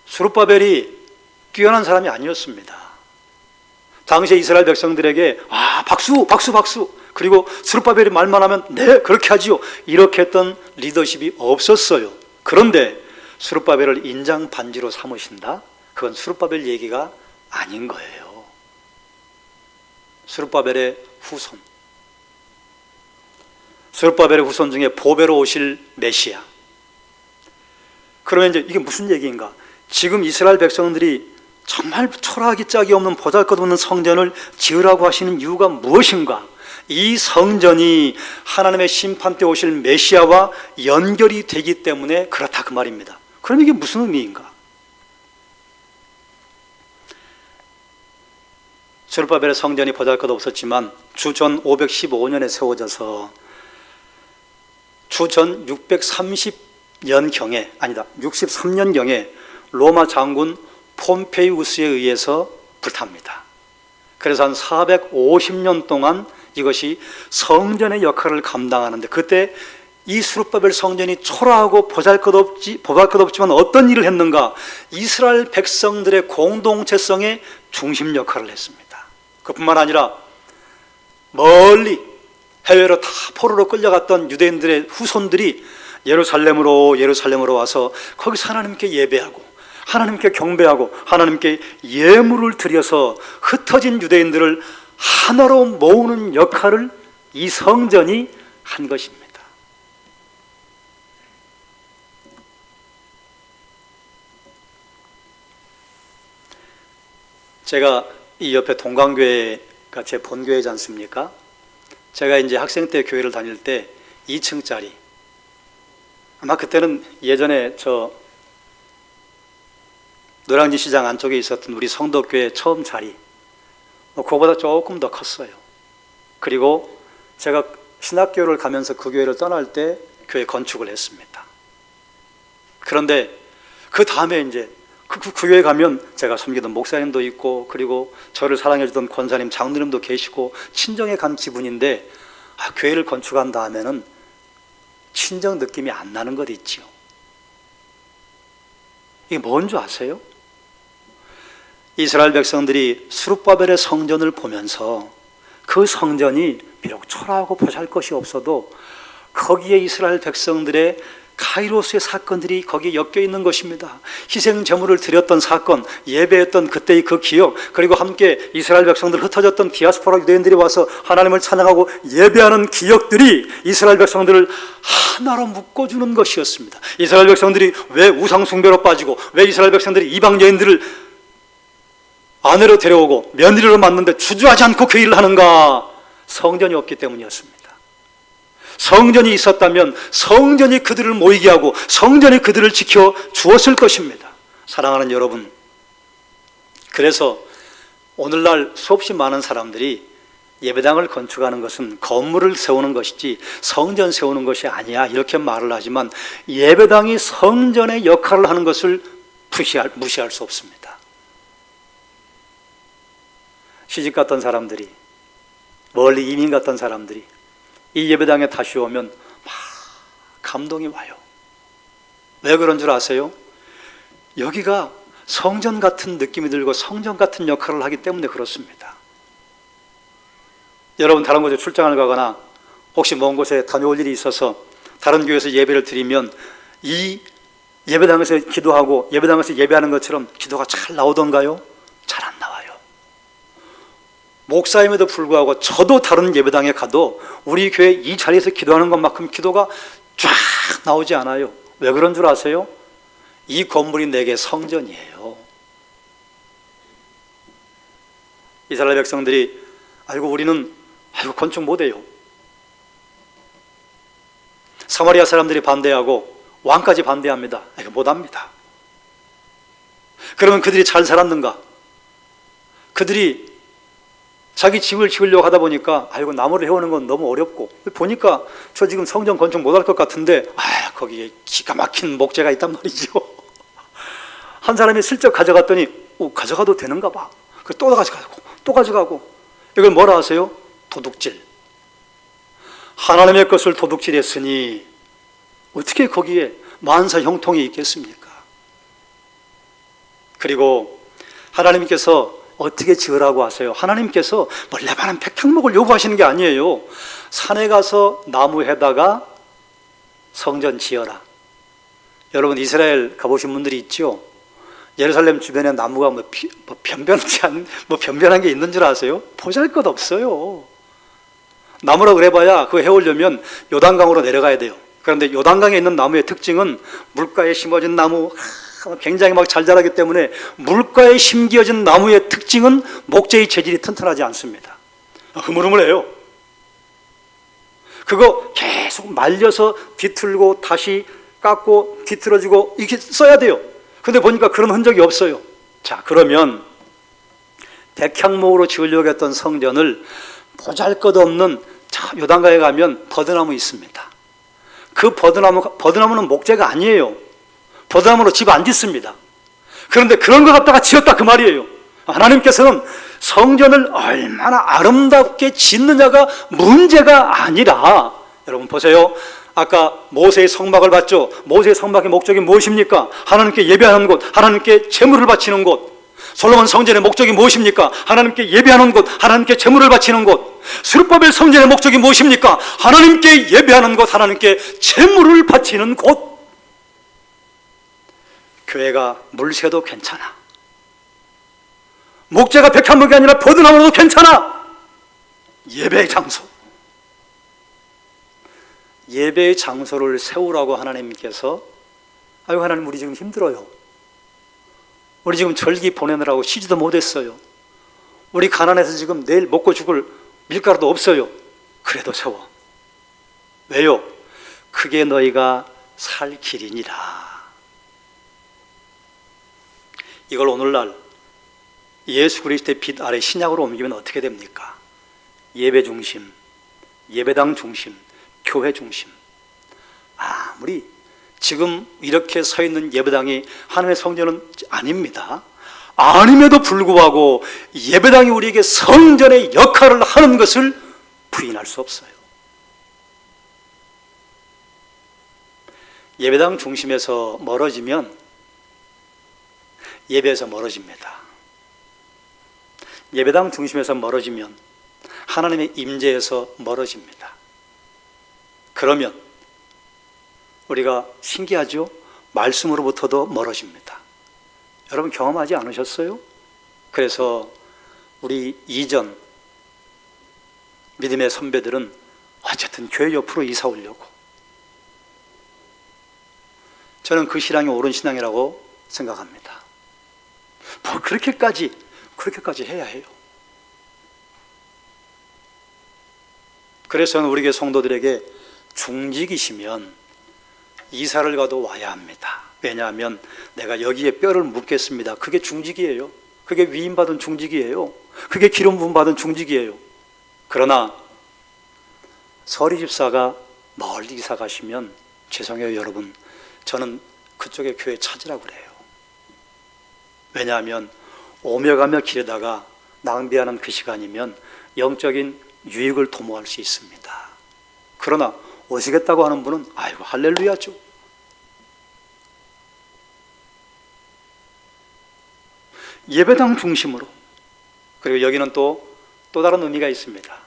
스룹바벨이 뛰어난 사람이 아니었습니다. 당시에 이스라엘 백성들에게 박수 박수 박수, 그리고 스룹바벨이 말만 하면 네 그렇게 하지요, 이렇게 했던 리더십이 없었어요. 그런데 스룹바벨을 인장 반지로 삼으신다? 그건 스룹바벨 얘기가 아닌 거예요. 스룹바벨의 후손, 스룹바벨의 후손 중에 보배로 오실 메시아. 그러면 이제 이게 무슨 얘기인가? 지금 이스라엘 백성들이 정말 초라하기 짝이 없는 보잘것없는 성전을 지으라고 하시는 이유가 무엇인가? 이 성전이 하나님의 심판 때 오실 메시아와 연결이 되기 때문에 그렇다, 그 말입니다. 그럼 이게 무슨 의미인가? 스룹바벨의 성전이 보잘것없었지만 주전 515년에 세워져서 주전 630년경에 아니다 63년경에 로마 장군 폼페이우스에 의해서 불탑니다. 그래서 한 450년 동안 이것이 성전의 역할을 감당하는데, 그때 이 스룹바벨 성전이 초라하고 보잘것없지만 어떤 일을 했는가? 이스라엘 백성들의 공동체성의 중심 역할을 했습니다. 그뿐만 아니라 멀리 해외로 다 포로로 끌려갔던 유대인들의 후손들이 예루살렘으로 와서 거기서 하나님께 예배하고 하나님께 경배하고 하나님께 예물을 드려서 흩어진 유대인들을 하나로 모으는 역할을 이 성전이 한 것입니다. 제가 이 옆에 동강교회가 제 본교회지 않습니까? 제가 이제 학생 때 교회를 다닐 때 2층짜리, 아마 그때는 예전에 저 노량진 시장 안쪽에 있었던 우리 성덕교회 처음 자리, 그거보다 조금 더 컸어요. 그리고 제가 신학교를 가면서 그 교회를 떠날 때 교회 건축을 했습니다. 그런데 그 다음에 이제 그 교회 가면 제가 섬기던 목사님도 있고, 그리고 저를 사랑해 주던 권사님, 장로님도 계시고 친정에 간 기분인데, 교회를 건축한 다음에는 친정 느낌이 안 나는 것 있지요. 이게 뭔 줄 아세요? 이스라엘 백성들이 스룹바벨의 성전을 보면서 그 성전이 비록 초라하고 보잘것이 없어도 거기에 이스라엘 백성들의 카이로스의 사건들이 거기에 엮여 있는 것입니다. 희생 제물을 드렸던 사건, 예배했던 그때의 그 기억, 그리고 함께 이스라엘 백성들 흩어졌던 디아스포라 유대인들이 와서 하나님을 찬양하고 예배하는 기억들이 이스라엘 백성들을 하나로 묶어주는 것이었습니다. 이스라엘 백성들이 왜 우상 숭배로 빠지고, 왜 이스라엘 백성들이 이방 여인들을 아내로 데려오고 며느리로 맞는데 주저하지 않고 그 일을 하는가? 성전이 없기 때문이었습니다. 성전이 있었다면 성전이 그들을 모이게 하고 성전이 그들을 지켜 주었을 것입니다. 사랑하는 여러분, 그래서 오늘날 수없이 많은 사람들이 예배당을 건축하는 것은 건물을 세우는 것이지 성전 세우는 것이 아니야, 이렇게 말을 하지만 예배당이 성전의 역할을 하는 것을 무시할 수 없습니다. 시집 갔던 사람들이, 멀리 이민 갔던 사람들이 이 예배당에 다시 오면 막 감동이 와요. 왜 그런 줄 아세요? 여기가 성전 같은 느낌이 들고 성전 같은 역할을 하기 때문에 그렇습니다. 여러분, 다른 곳에 출장을 가거나 혹시 먼 곳에 다녀올 일이 있어서 다른 교회에서 예배를 드리면 이 예배당에서 기도하고 예배당에서 예배하는 것처럼 기도가 잘 나오던가요? 잘 안 나와요. 목사임에도 불구하고 저도 다른 예배당에 가도 우리 교회 이 자리에서 기도하는 것만큼 기도가 쫙 나오지 않아요. 왜 그런 줄 아세요? 이 건물이 내게 성전이에요. 이스라엘 백성들이 우리는 건축 못해요. 사마리아 사람들이 반대하고 왕까지 반대합니다. 못합니다. 그러면 그들이 잘 살았는가? 그들이 자기 집을 지으려고 하다 보니까 나무를 해오는 건 너무 어렵고, 보니까 저 지금 성전 건축 못할 것 같은데 거기에 기가 막힌 목재가 있단 말이죠. 한 사람이 슬쩍 가져갔더니 가져가도 되는가 봐. 또 가져가고 이걸 뭐라 하세요? 도둑질. 하나님의 것을 도둑질했으니 어떻게 거기에 만사 형통이 있겠습니까? 그리고 하나님께서 어떻게 지으라고 하세요? 하나님께서 레바논 백향목을 요구하시는 게 아니에요. 산에 가서 나무에다가 성전 지어라. 여러분, 이스라엘 가보신 분들이 있죠? 예루살렘 주변에 나무가 변변한 게 있는 줄 아세요? 보잘것 없어요. 나무라고 그래봐야 그거 해오려면 요단강으로 내려가야 돼요. 그런데 요단강에 있는 나무의 특징은 물가에 심어진 나무, 굉장히 잘 자라기 때문에 물가에 심겨진 나무의 특징은 목재의 재질이 튼튼하지 않습니다. 흐물흐물해요. 그거 계속 말려서 뒤틀고 다시 깎고 뒤틀어지고 이렇게 써야 돼요. 근데 보니까 그런 흔적이 없어요. 자, 그러면 백향목으로 지으려고 했던 성전을 보잘것없는 요단강에 가면 버드나무 있습니다. 그 버드나무는 목재가 아니에요. 버드나무로 집 안 짓습니다. 그런데 그런 거 갖다가 지었다 그 말이에요. 하나님께서는 성전을 얼마나 아름답게 짓느냐가 문제가 아니라, 여러분 보세요. 아까 모세의 성막을 봤죠. 모세의 성막의 목적이 무엇입니까? 하나님께 예배하는 곳, 하나님께 제물을 바치는 곳. 솔로몬 성전의 목적이 무엇입니까? 하나님께 예배하는 곳, 하나님께 제물을 바치는 곳. 스룹바벨 성전의 목적이 무엇입니까? 하나님께 예배하는 곳, 하나님께 제물을 바치는 곳. 교회가 물새도 괜찮아. 목재가 백향목이 아니라 버드나무로도 괜찮아. 예배의 장소. 예배의 장소를 세우라고 하나님께서, 하나님 우리 지금 힘들어요. 우리 지금 절기 보내느라고 쉬지도 못했어요. 우리 가난해서 지금 내일 먹고 죽을 밀가루도 없어요. 그래도 세워. 왜요? 그게 너희가 살 길이니라. 이걸 오늘날 예수 그리스도의 빛 아래 신약으로 옮기면 어떻게 됩니까? 예배 중심, 예배당 중심, 교회 중심. 아무리 지금 이렇게 서 있는 예배당이 하나님의 성전은 아닙니다. 아님에도 불구하고 예배당이 우리에게 성전의 역할을 하는 것을 부인할 수 없어요. 예배당 중심에서 멀어지면 예배에서 멀어집니다. 예배당 중심에서 멀어지면 하나님의 임재에서 멀어집니다. 그러면 우리가 신기하죠? 말씀으로부터도 멀어집니다. 여러분 경험하지 않으셨어요? 그래서 우리 이전 믿음의 선배들은 어쨌든 교회 옆으로 이사 오려고, 저는 그 신앙이 옳은 신앙이라고 생각합니다. 뭐 그렇게까지 해야 해요. 그래서 저는 우리 교회 성도들에게 중직이시면 이사를 가도 와야 합니다. 왜냐하면 내가 여기에 뼈를 묻겠습니다. 그게 중직이에요. 그게 위임받은 중직이에요. 그게 기름 부음 받은 중직이에요. 그러나 서리 집사가 멀리 이사 가시면 죄송해요 여러분, 저는 그쪽에 교회 찾으라고 그래요. 왜냐하면 오며 가며 길에다가 낭비하는 그 시간이면 영적인 유익을 도모할 수 있습니다. 그러나 오시겠다고 하는 분은 아이고 할렐루야죠. 예배당 중심으로. 그리고 여기는 또 다른 의미가 있습니다.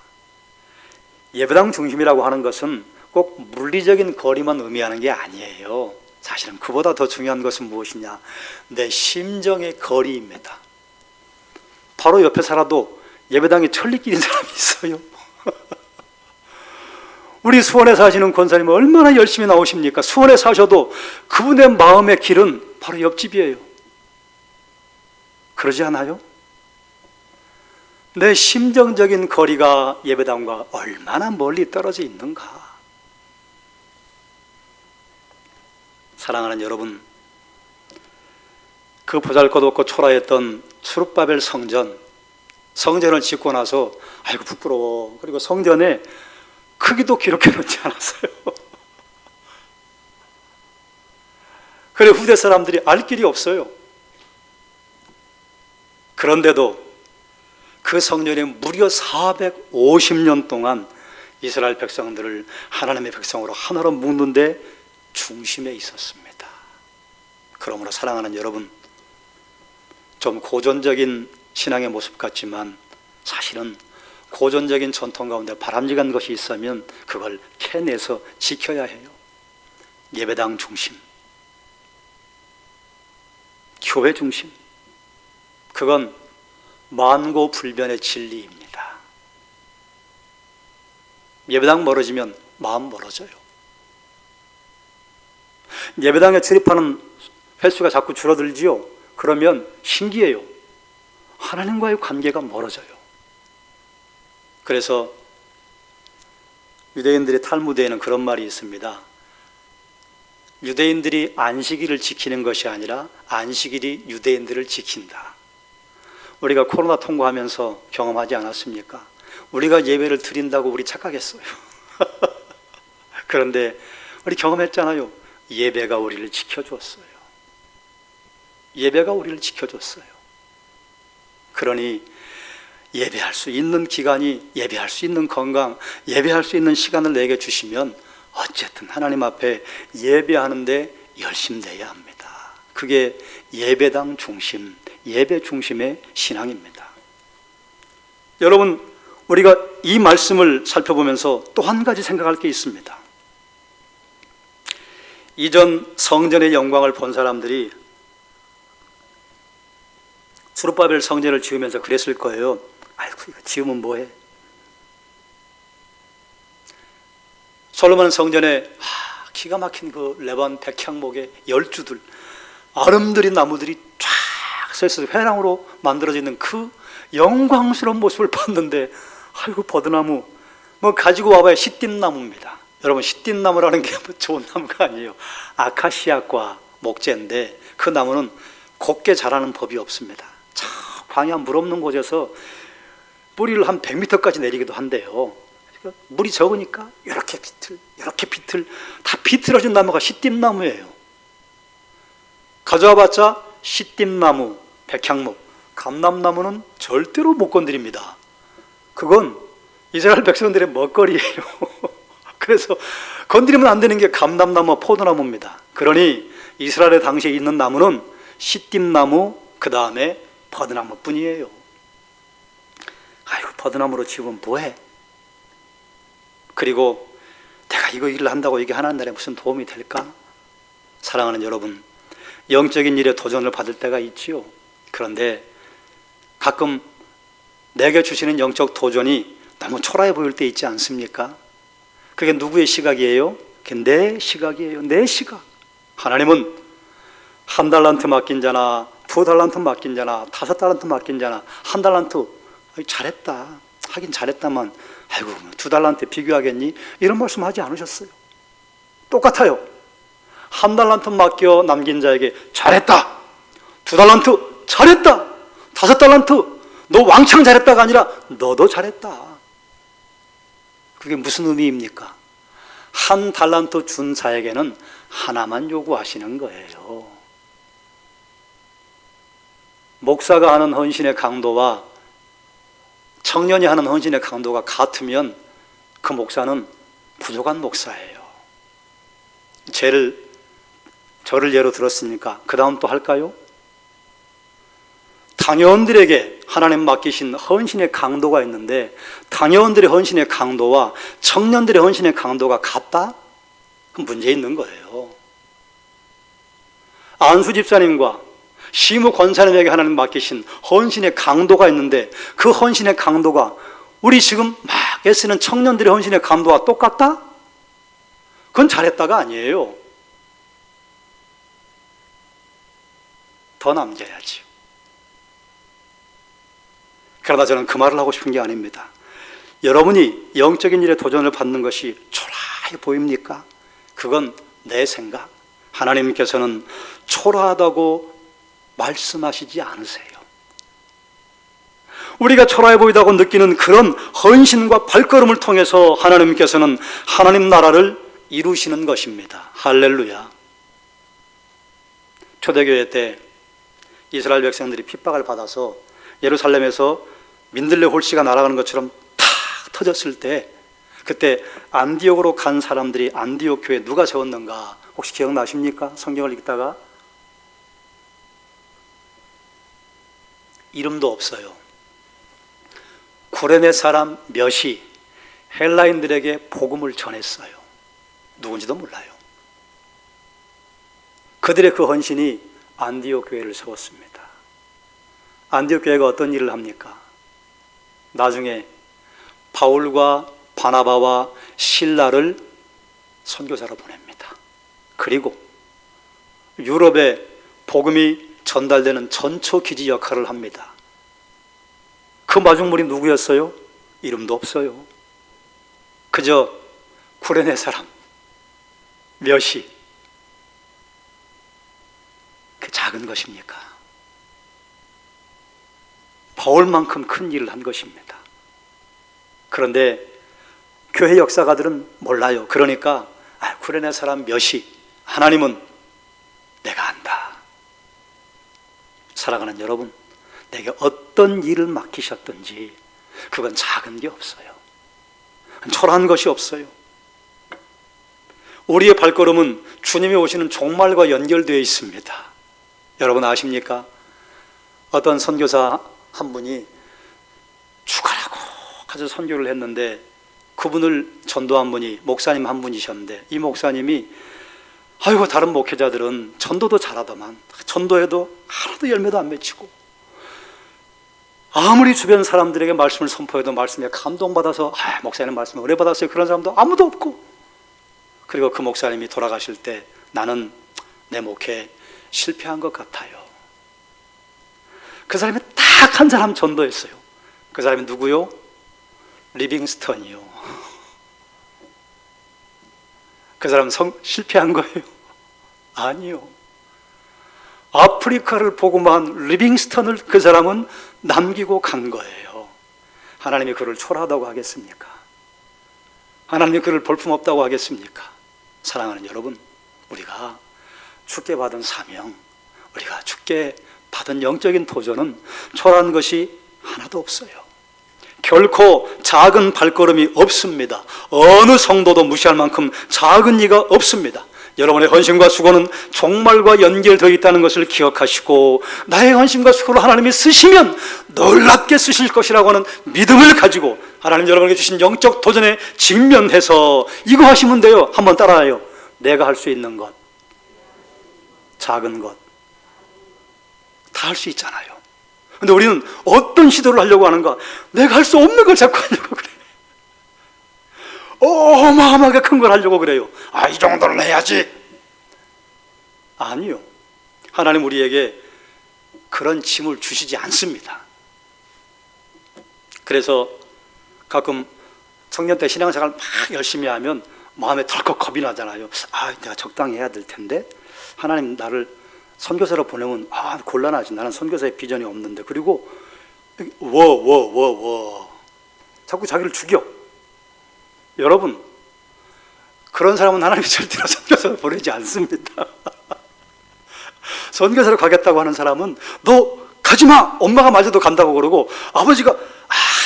예배당 중심이라고 하는 것은 꼭 물리적인 거리만 의미하는 게 아니에요. 사실은 그보다 더 중요한 것은 무엇이냐, 내 심정의 거리입니다. 바로 옆에 살아도 예배당에 천리길인 사람이 있어요. 우리 수원에 사시는 권사님은 얼마나 열심히 나오십니까? 수원에 사셔도 그분의 마음의 길은 바로 옆집이에요. 그러지 않아요? 내 심정적인 거리가 예배당과 얼마나 멀리 떨어져 있는가. 사랑하는 여러분, 그 보잘것없고 초라했던 수룹바벨 성전을 짓고 나서 아이고 부끄러워. 그리고 성전에 크기도 기록해 놓지 않았어요. 그래 후대 사람들이 알 길이 없어요. 그런데도 그 성전이 무려 450년 동안 이스라엘 백성들을 하나님의 백성으로 하나로 묶는 데 중심에 있었습니다. 그러므로 사랑하는 여러분, 좀 고전적인 신앙의 모습 같지만 사실은 고전적인 전통 가운데 바람직한 것이 있으면 그걸 캐내서 지켜야 해요. 예배당 중심, 교회 중심, 그건 만고불변의 진리입니다. 예배당 멀어지면 마음 멀어져요. 예배당에 출입하는 횟수가 자꾸 줄어들지요. 그러면 신기해요. 하나님과의 관계가 멀어져요. 그래서 유대인들의 탈무드에는 그런 말이 있습니다. 유대인들이 안식일을 지키는 것이 아니라 안식일이 유대인들을 지킨다. 우리가 코로나 통과하면서 경험하지 않았습니까? 우리가 예배를 드린다고 우리 착각했어요. 그런데 우리 경험했잖아요. 예배가 우리를 지켜줬어요. 예배가 우리를 지켜줬어요. 그러니 예배할 수 있는 기간이, 예배할 수 있는 건강, 예배할 수 있는 시간을 내게 주시면 어쨌든 하나님 앞에 예배하는데 열심돼야 합니다. 그게 예배당 중심, 예배 중심의 신앙입니다. 여러분, 우리가 이 말씀을 살펴보면서 또 한 가지 생각할 게 있습니다. 이전 성전의 영광을 본 사람들이 수룹바벨 성전을 지으면서 그랬을 거예요. 아이고 이거 지으면 뭐해? 솔로몬 성전에 기가 막힌 그 레반 백향목의 열주들, 아름드린 나무들이 쫙 서있어서 회랑으로 만들어져 있는 그 영광스러운 모습을 봤는데 아이고 버드나무 뭐 가지고 와봐야 시띠나무입니다. 여러분 시띠나무라는 게 뭐 좋은 나무가 아니에요. 아카시아과 목재인데 그 나무는 곱게 자라는 법이 없습니다. 저 광야 물 없는 곳에서 뿌리를 한 100m까지 내리기도 한대요. 물이 적으니까 이렇게 비틀 다 비틀어진 나무가 시띠나무예요. 가져와봤자 시띠나무, 백향목, 감람나무는 절대로 못 건드립니다. 그건 이스라엘 백성들의 먹거리예요. 그래서 건드리면 안 되는 게 감람나무, 포도나무입니다. 그러니 이스라엘의 당시에 있는 나무는 시띠나무, 그 다음에 버드나무뿐이에요. 아이고, 버드나무로 지으면 뭐해? 그리고 내가 이거 일을 한다고 이게 하나님 나라에 무슨 도움이 될까? 사랑하는 여러분, 영적인 일에 도전을 받을 때가 있지요. 그런데 가끔 내게 주시는 영적 도전이 너무 초라해 보일 때 있지 않습니까? 그게 누구의 시각이에요? 그게 내 시각이에요. 내 시각. 하나님은 1달란트 맡긴 자나 2달란트 맡긴 자나 5달란트 맡긴 자나 1달란트 잘했다, 하긴 잘했다만 아이고 2달란트 비교하겠니? 이런 말씀 하지 않으셨어요. 똑같아요. 1달란트 맡겨 남긴 자에게 잘했다, 2달란트 잘했다, 5달란트 너 왕창 잘했다가 아니라 너도 잘했다. 그게 무슨 의미입니까? 1달란트 준 자에게는 하나만 요구하시는 거예요. 목사가 하는 헌신의 강도와 청년이 하는 헌신의 강도가 같으면 그 목사는 부족한 목사예요. 저를 예로 들었으니까 그 다음 또 할까요? 당회원들에게 하나님 맡기신 헌신의 강도가 있는데 당회원들의 헌신의 강도와 청년들의 헌신의 강도가 같다? 그럼 문제 있는 거예요. 안수 집사님과 시무 권사님에게 하나님 맡기신 헌신의 강도가 있는데 그 헌신의 강도가 우리 지금 막 애쓰는 청년들의 헌신의 강도와 똑같다? 그건 잘했다가 아니에요. 더 남겨야지. 그러나 저는 그 말을 하고 싶은 게 아닙니다. 여러분이 영적인 일에 도전을 받는 것이 초라해 보입니까? 그건 내 생각. 하나님께서는 초라하다고 말씀하시지 않으세요. 우리가 초라해 보이다고 느끼는 그런 헌신과 발걸음을 통해서 하나님께서는 하나님 나라를 이루시는 것입니다. 할렐루야. 초대교회 때 이스라엘 백성들이 핍박을 받아서 예루살렘에서 민들레 홀씨가 날아가는 것처럼 탁 터졌을 때 그때 안디옥으로 간 사람들이 안디옥 교회에 누가 세웠는가 혹시 기억나십니까? 성경을 읽다가 이름도 없어요. 구레네 사람 몇이 헬라인들에게 복음을 전했어요. 누군지도 몰라요. 그들의 그 헌신이 안디옥 교회를 세웠습니다. 안디옥 교회가 어떤 일을 합니까? 나중에 바울과 바나바와 실라를 선교사로 보냅니다. 그리고 유럽에 복음이 전달되는 전초기지 역할을 합니다. 그 마중물이 누구였어요? 이름도 없어요. 그저 구레네 사람 몇이. 그 작은 것입니까? 바울만큼 큰 일을 한 것입니다. 그런데 교회 역사가들은 몰라요. 그러니까 구레네 사람 몇이, 하나님은 내가 안다. 사랑하는 여러분, 내게 어떤 일을 맡기셨든지 그건 작은 게 없어요. 초라한 것이 없어요. 우리의 발걸음은 주님이 오시는 종말과 연결되어 있습니다. 여러분 아십니까? 어떤 선교사 한 분이 죽어라고 가서 선교를 했는데 그분을 전도한 분이 목사님 한 분이셨는데 이 목사님이 아이고 다른 목회자들은 전도도 잘하더만 전도해도 하나도 열매도 안 맺히고 아무리 주변 사람들에게 말씀을 선포해도 말씀에 감동받아서 목사님 말씀에 은혜 받았어요 그런 사람도 아무도 없고 그리고 그 목사님이 돌아가실 때 나는 내 목회에 실패한 것 같아요. 그 사람이 딱 한 사람 전도했어요. 그 사람이 누구요? 리빙스턴이요. 그 사람 실패한 거예요? 아니요. 아프리카를 복음한 리빙스턴을 그 사람은 남기고 간 거예요. 하나님이 그를 초라하다고 하겠습니까? 하나님이 그를 볼품없다고 하겠습니까? 사랑하는 여러분, 우리가 주께 받은 사명, 우리가 주께 받은 영적인 도전은 초라한 것이 하나도 없어요. 결코 작은 발걸음이 없습니다. 어느 성도도 무시할 만큼 작은 이가 없습니다. 여러분의 헌신과 수고는 종말과 연결되어 있다는 것을 기억하시고, 나의 헌신과 수고를 하나님이 쓰시면 놀랍게 쓰실 것이라고 하는 믿음을 가지고 하나님 여러분에게 주신 영적 도전에 직면해서 이거 하시면 돼요. 한번 따라해요. 내가 할 수 있는 것, 작은 것 다 할 수 있잖아요. 근데 우리는 어떤 시도를 하려고 하는가? 내가 할 수 없는 걸 자꾸 하려고 그래. 어마어마하게 큰 걸 하려고 그래요. 이 정도는 해야지. 아니요. 하나님 우리에게 그런 짐을 주시지 않습니다. 그래서 가끔 청년 때 신앙생활 막 열심히 하면 마음에 덜컥 겁이 나잖아요. 내가 적당히 해야 될 텐데, 하나님 나를 선교사로 보내면 곤란하지. 나는 선교사의 비전이 없는데. 그리고 자꾸 자기를 죽여. 여러분, 그런 사람은 하나님이 절대로 선교사로 보내지 않습니다. 선교사로 가겠다고 하는 사람은 너 가지마! 엄마가 맞아도 간다고 그러고, 아버지가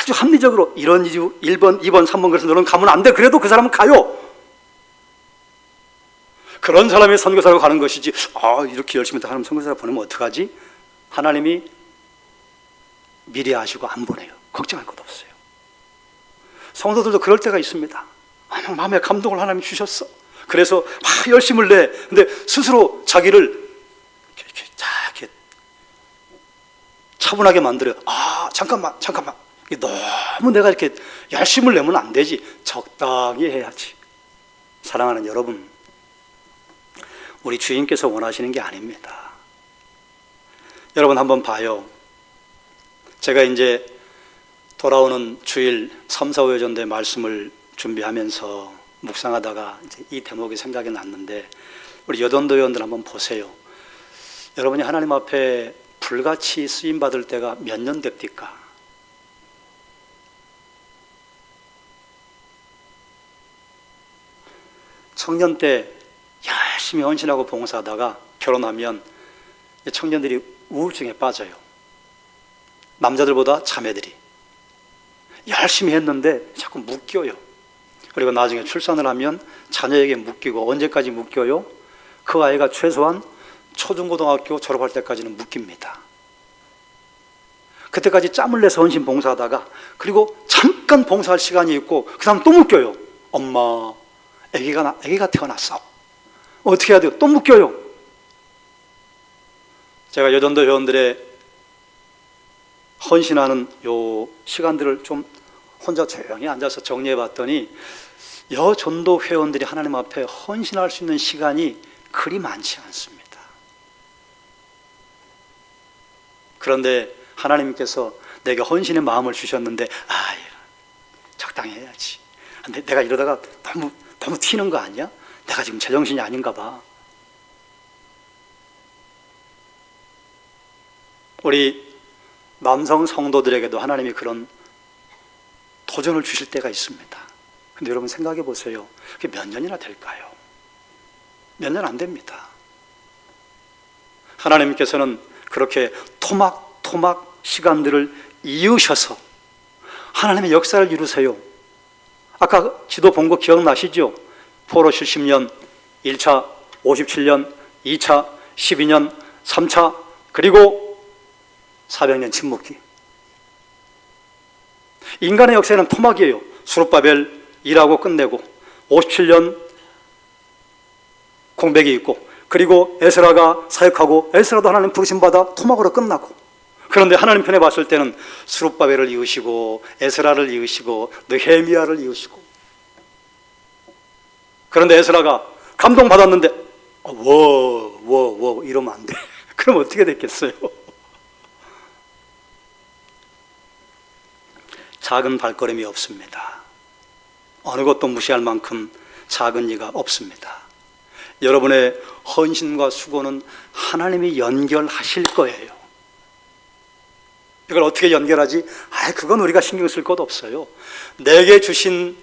아주 합리적으로 이런 이유 1번, 2번, 3번 그래서 너는 가면 안 돼. 그래도 그 사람은 가요. 그런 사람이 선교사로 가는 것이지, 이렇게 열심히 하나님 선교사로 보내면 어떡하지? 하나님이 미리 아시고 안 보내요. 걱정할 것 없어요. 성도들도 그럴 때가 있습니다. 마음에 감동을 하나님이 주셨어. 그래서 막 열심을 내. 근데 스스로 자기를 이렇게 차분하게 만들어요. 잠깐만. 너무 내가 이렇게 열심을 내면 안 되지. 적당히 해야지. 사랑하는 여러분, 우리 주인께서 원하시는 게 아닙니다. 여러분 한번 봐요. 제가 이제 돌아오는 주일 3, 4, 5회 전도의 말씀을 준비하면서 묵상하다가 이제 이 대목이 생각이 났는데, 우리 여전도 회원들 한번 보세요. 여러분이 하나님 앞에 불같이 쓰임 받을 때가 몇 년 됩니까? 청년 때 열심히 헌신하고 봉사하다가 결혼하면 청년들이 우울증에 빠져요. 남자들보다 자매들이 열심히 했는데 자꾸 묶여요. 그리고 나중에 출산을 하면 자녀에게 묶이고, 언제까지 묶여요? 그 아이가 최소한 초중고등학교 졸업할 때까지는 묶입니다. 그때까지 짬을 내서 헌신 봉사하다가, 그리고 잠깐 봉사할 시간이 있고 그 다음 또 묶여요. 엄마, 아기가 태어났어. 어떻게 해야 돼요? 또 묶여요. 제가 여전도 회원들의 헌신하는 요 시간들을 좀 혼자 조용히 앉아서 정리해 봤더니, 여전도 회원들이 하나님 앞에 헌신할 수 있는 시간이 그리 많지 않습니다. 그런데 하나님께서 내게 헌신의 마음을 주셨는데, 적당히 해야지. 근데 내가 이러다가 너무 튀는 거 아니야? 내가 지금 제정신이 아닌가 봐. 우리 남성 성도들에게도 하나님이 그런 도전을 주실 때가 있습니다. 근데 여러분 생각해 보세요. 그게 몇 년이나 될까요? 몇 년 안 됩니다. 하나님께서는 그렇게 토막 시간들을 이으셔서 하나님의 역사를 이루세요. 아까 지도 본 거 기억나시죠? 포로 70년, 1차 57년, 2차 12년, 3차, 그리고 400년 침묵기. 인간의 역사에는 토막이에요. 수룹바벨 일하고 끝내고 57년 공백이 있고, 그리고 에스라가 사역하고, 에스라도 하나님 부르심받아 토막으로 끝나고. 그런데 하나님 편에 봤을 때는 수룹바벨을 이으시고, 에스라를 이으시고, 느헤미야를 이으시고. 그런데 에스라가 감동받았는데 이러면 안 돼. 그럼 어떻게 됐겠어요? 작은 발걸음이 없습니다. 어느 것도 무시할 만큼 작은 이가 없습니다. 여러분의 헌신과 수고는 하나님이 연결하실 거예요. 이걸 어떻게 연결하지? 그건 우리가 신경 쓸 것 없어요. 내게 주신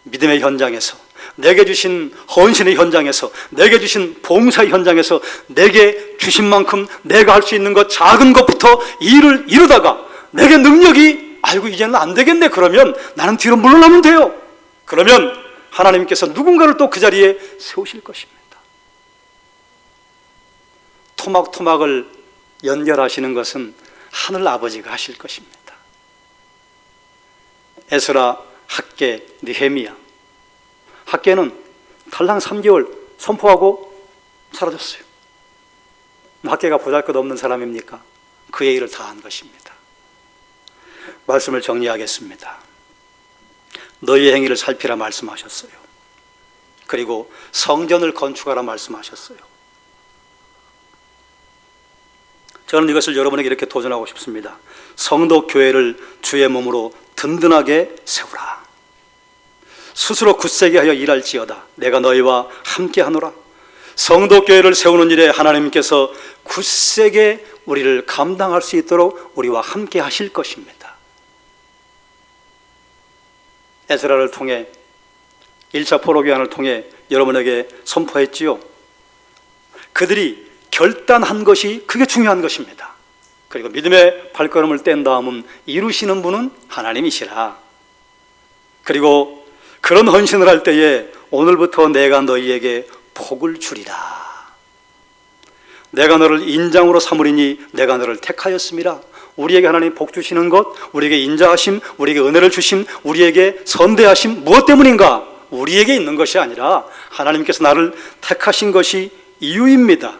믿음의 현장에서, 내게 주신 헌신의 현장에서, 내게 주신 봉사의 현장에서 내게 주신 만큼 내가 할 수 있는 것, 작은 것부터 일을 이루다가 내게 능력이 아이고 이제는 안 되겠네, 그러면 나는 뒤로 물러나면 돼요. 그러면 하나님께서 누군가를 또 그 자리에 세우실 것입니다. 토막토막을 연결하시는 것은 하늘 아버지가 하실 것입니다. 에스라, 학개, 느헤미야. 학개는 탈랑 3개월 선포하고 사라졌어요. 학개가 보잘것없는 사람입니까? 그의 일을 다 한 것입니다. 말씀을 정리하겠습니다. 너희의 행위를 살피라 말씀하셨어요. 그리고 성전을 건축하라 말씀하셨어요. 저는 이것을 여러분에게 이렇게 도전하고 싶습니다. 성도 교회를 주의 몸으로 든든하게 세우라. 스스로 굳세게 하여 일할지어다. 내가 너희와 함께 하노라. 성도 교회를 세우는 일에 하나님께서 굳세게 우리를 감당할 수 있도록 우리와 함께 하실 것입니다. 에스라를 통해 1차 포로기한을 통해 여러분에게 선포했지요. 그들이 결단한 것이 그게 중요한 것입니다. 그리고 믿음의 발걸음을 뗀 다음은 이루시는 분은 하나님이시라. 그리고 그런 헌신을 할 때에 오늘부터 내가 너희에게 복을 주리라. 내가 너를 인장으로 삼으리니 내가 너를 택하였음이라. 우리에게 하나님 복 주시는 것, 우리에게 인자하심, 우리에게 은혜를 주심, 우리에게 선대하심, 무엇 때문인가? 우리에게 있는 것이 아니라 하나님께서 나를 택하신 것이 이유입니다.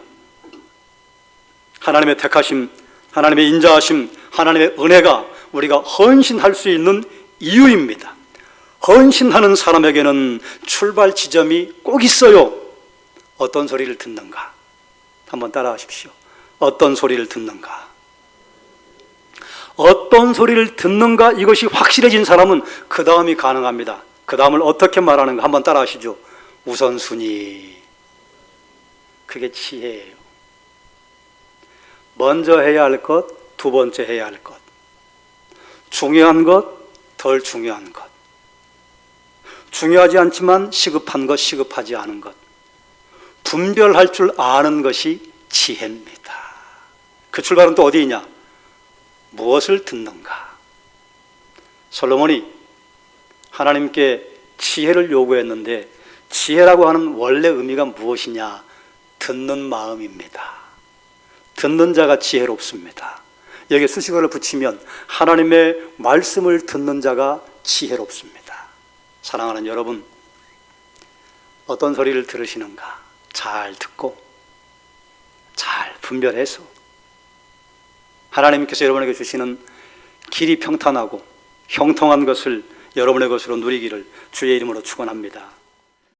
하나님의 택하심, 하나님의 인자하심, 하나님의 은혜가 우리가 헌신할 수 있는 이유입니다. 헌신하는 사람에게는 출발 지점이 꼭 있어요. 어떤 소리를 듣는가? 한번 따라하십시오. 어떤 소리를 듣는가? 어떤 소리를 듣는가? 이것이 확실해진 사람은 그 다음이 가능합니다. 그 다음을 어떻게 말하는가? 한번 따라하시죠. 우선순위. 그게 지혜예요. 먼저 해야 할 것, 두 번째 해야 할 것. 중요한 것, 덜 중요한 것. 중요하지 않지만 시급한 것, 시급하지 않은 것. 분별할 줄 아는 것이 지혜입니다. 그 출발은 또 어디 있냐? 무엇을 듣는가? 솔로몬이 하나님께 지혜를 요구했는데 지혜라고 하는 원래 의미가 무엇이냐? 듣는 마음입니다. 듣는 자가 지혜롭습니다. 여기에 수식어를 붙이면 하나님의 말씀을 듣는 자가 지혜롭습니다. 사랑하는 여러분, 어떤 소리를 들으시는가? 잘 듣고 잘 분별해서 하나님께서 여러분에게 주시는 길이 평탄하고 형통한 것을 여러분의 것으로 누리기를 주의 이름으로 축원합니다.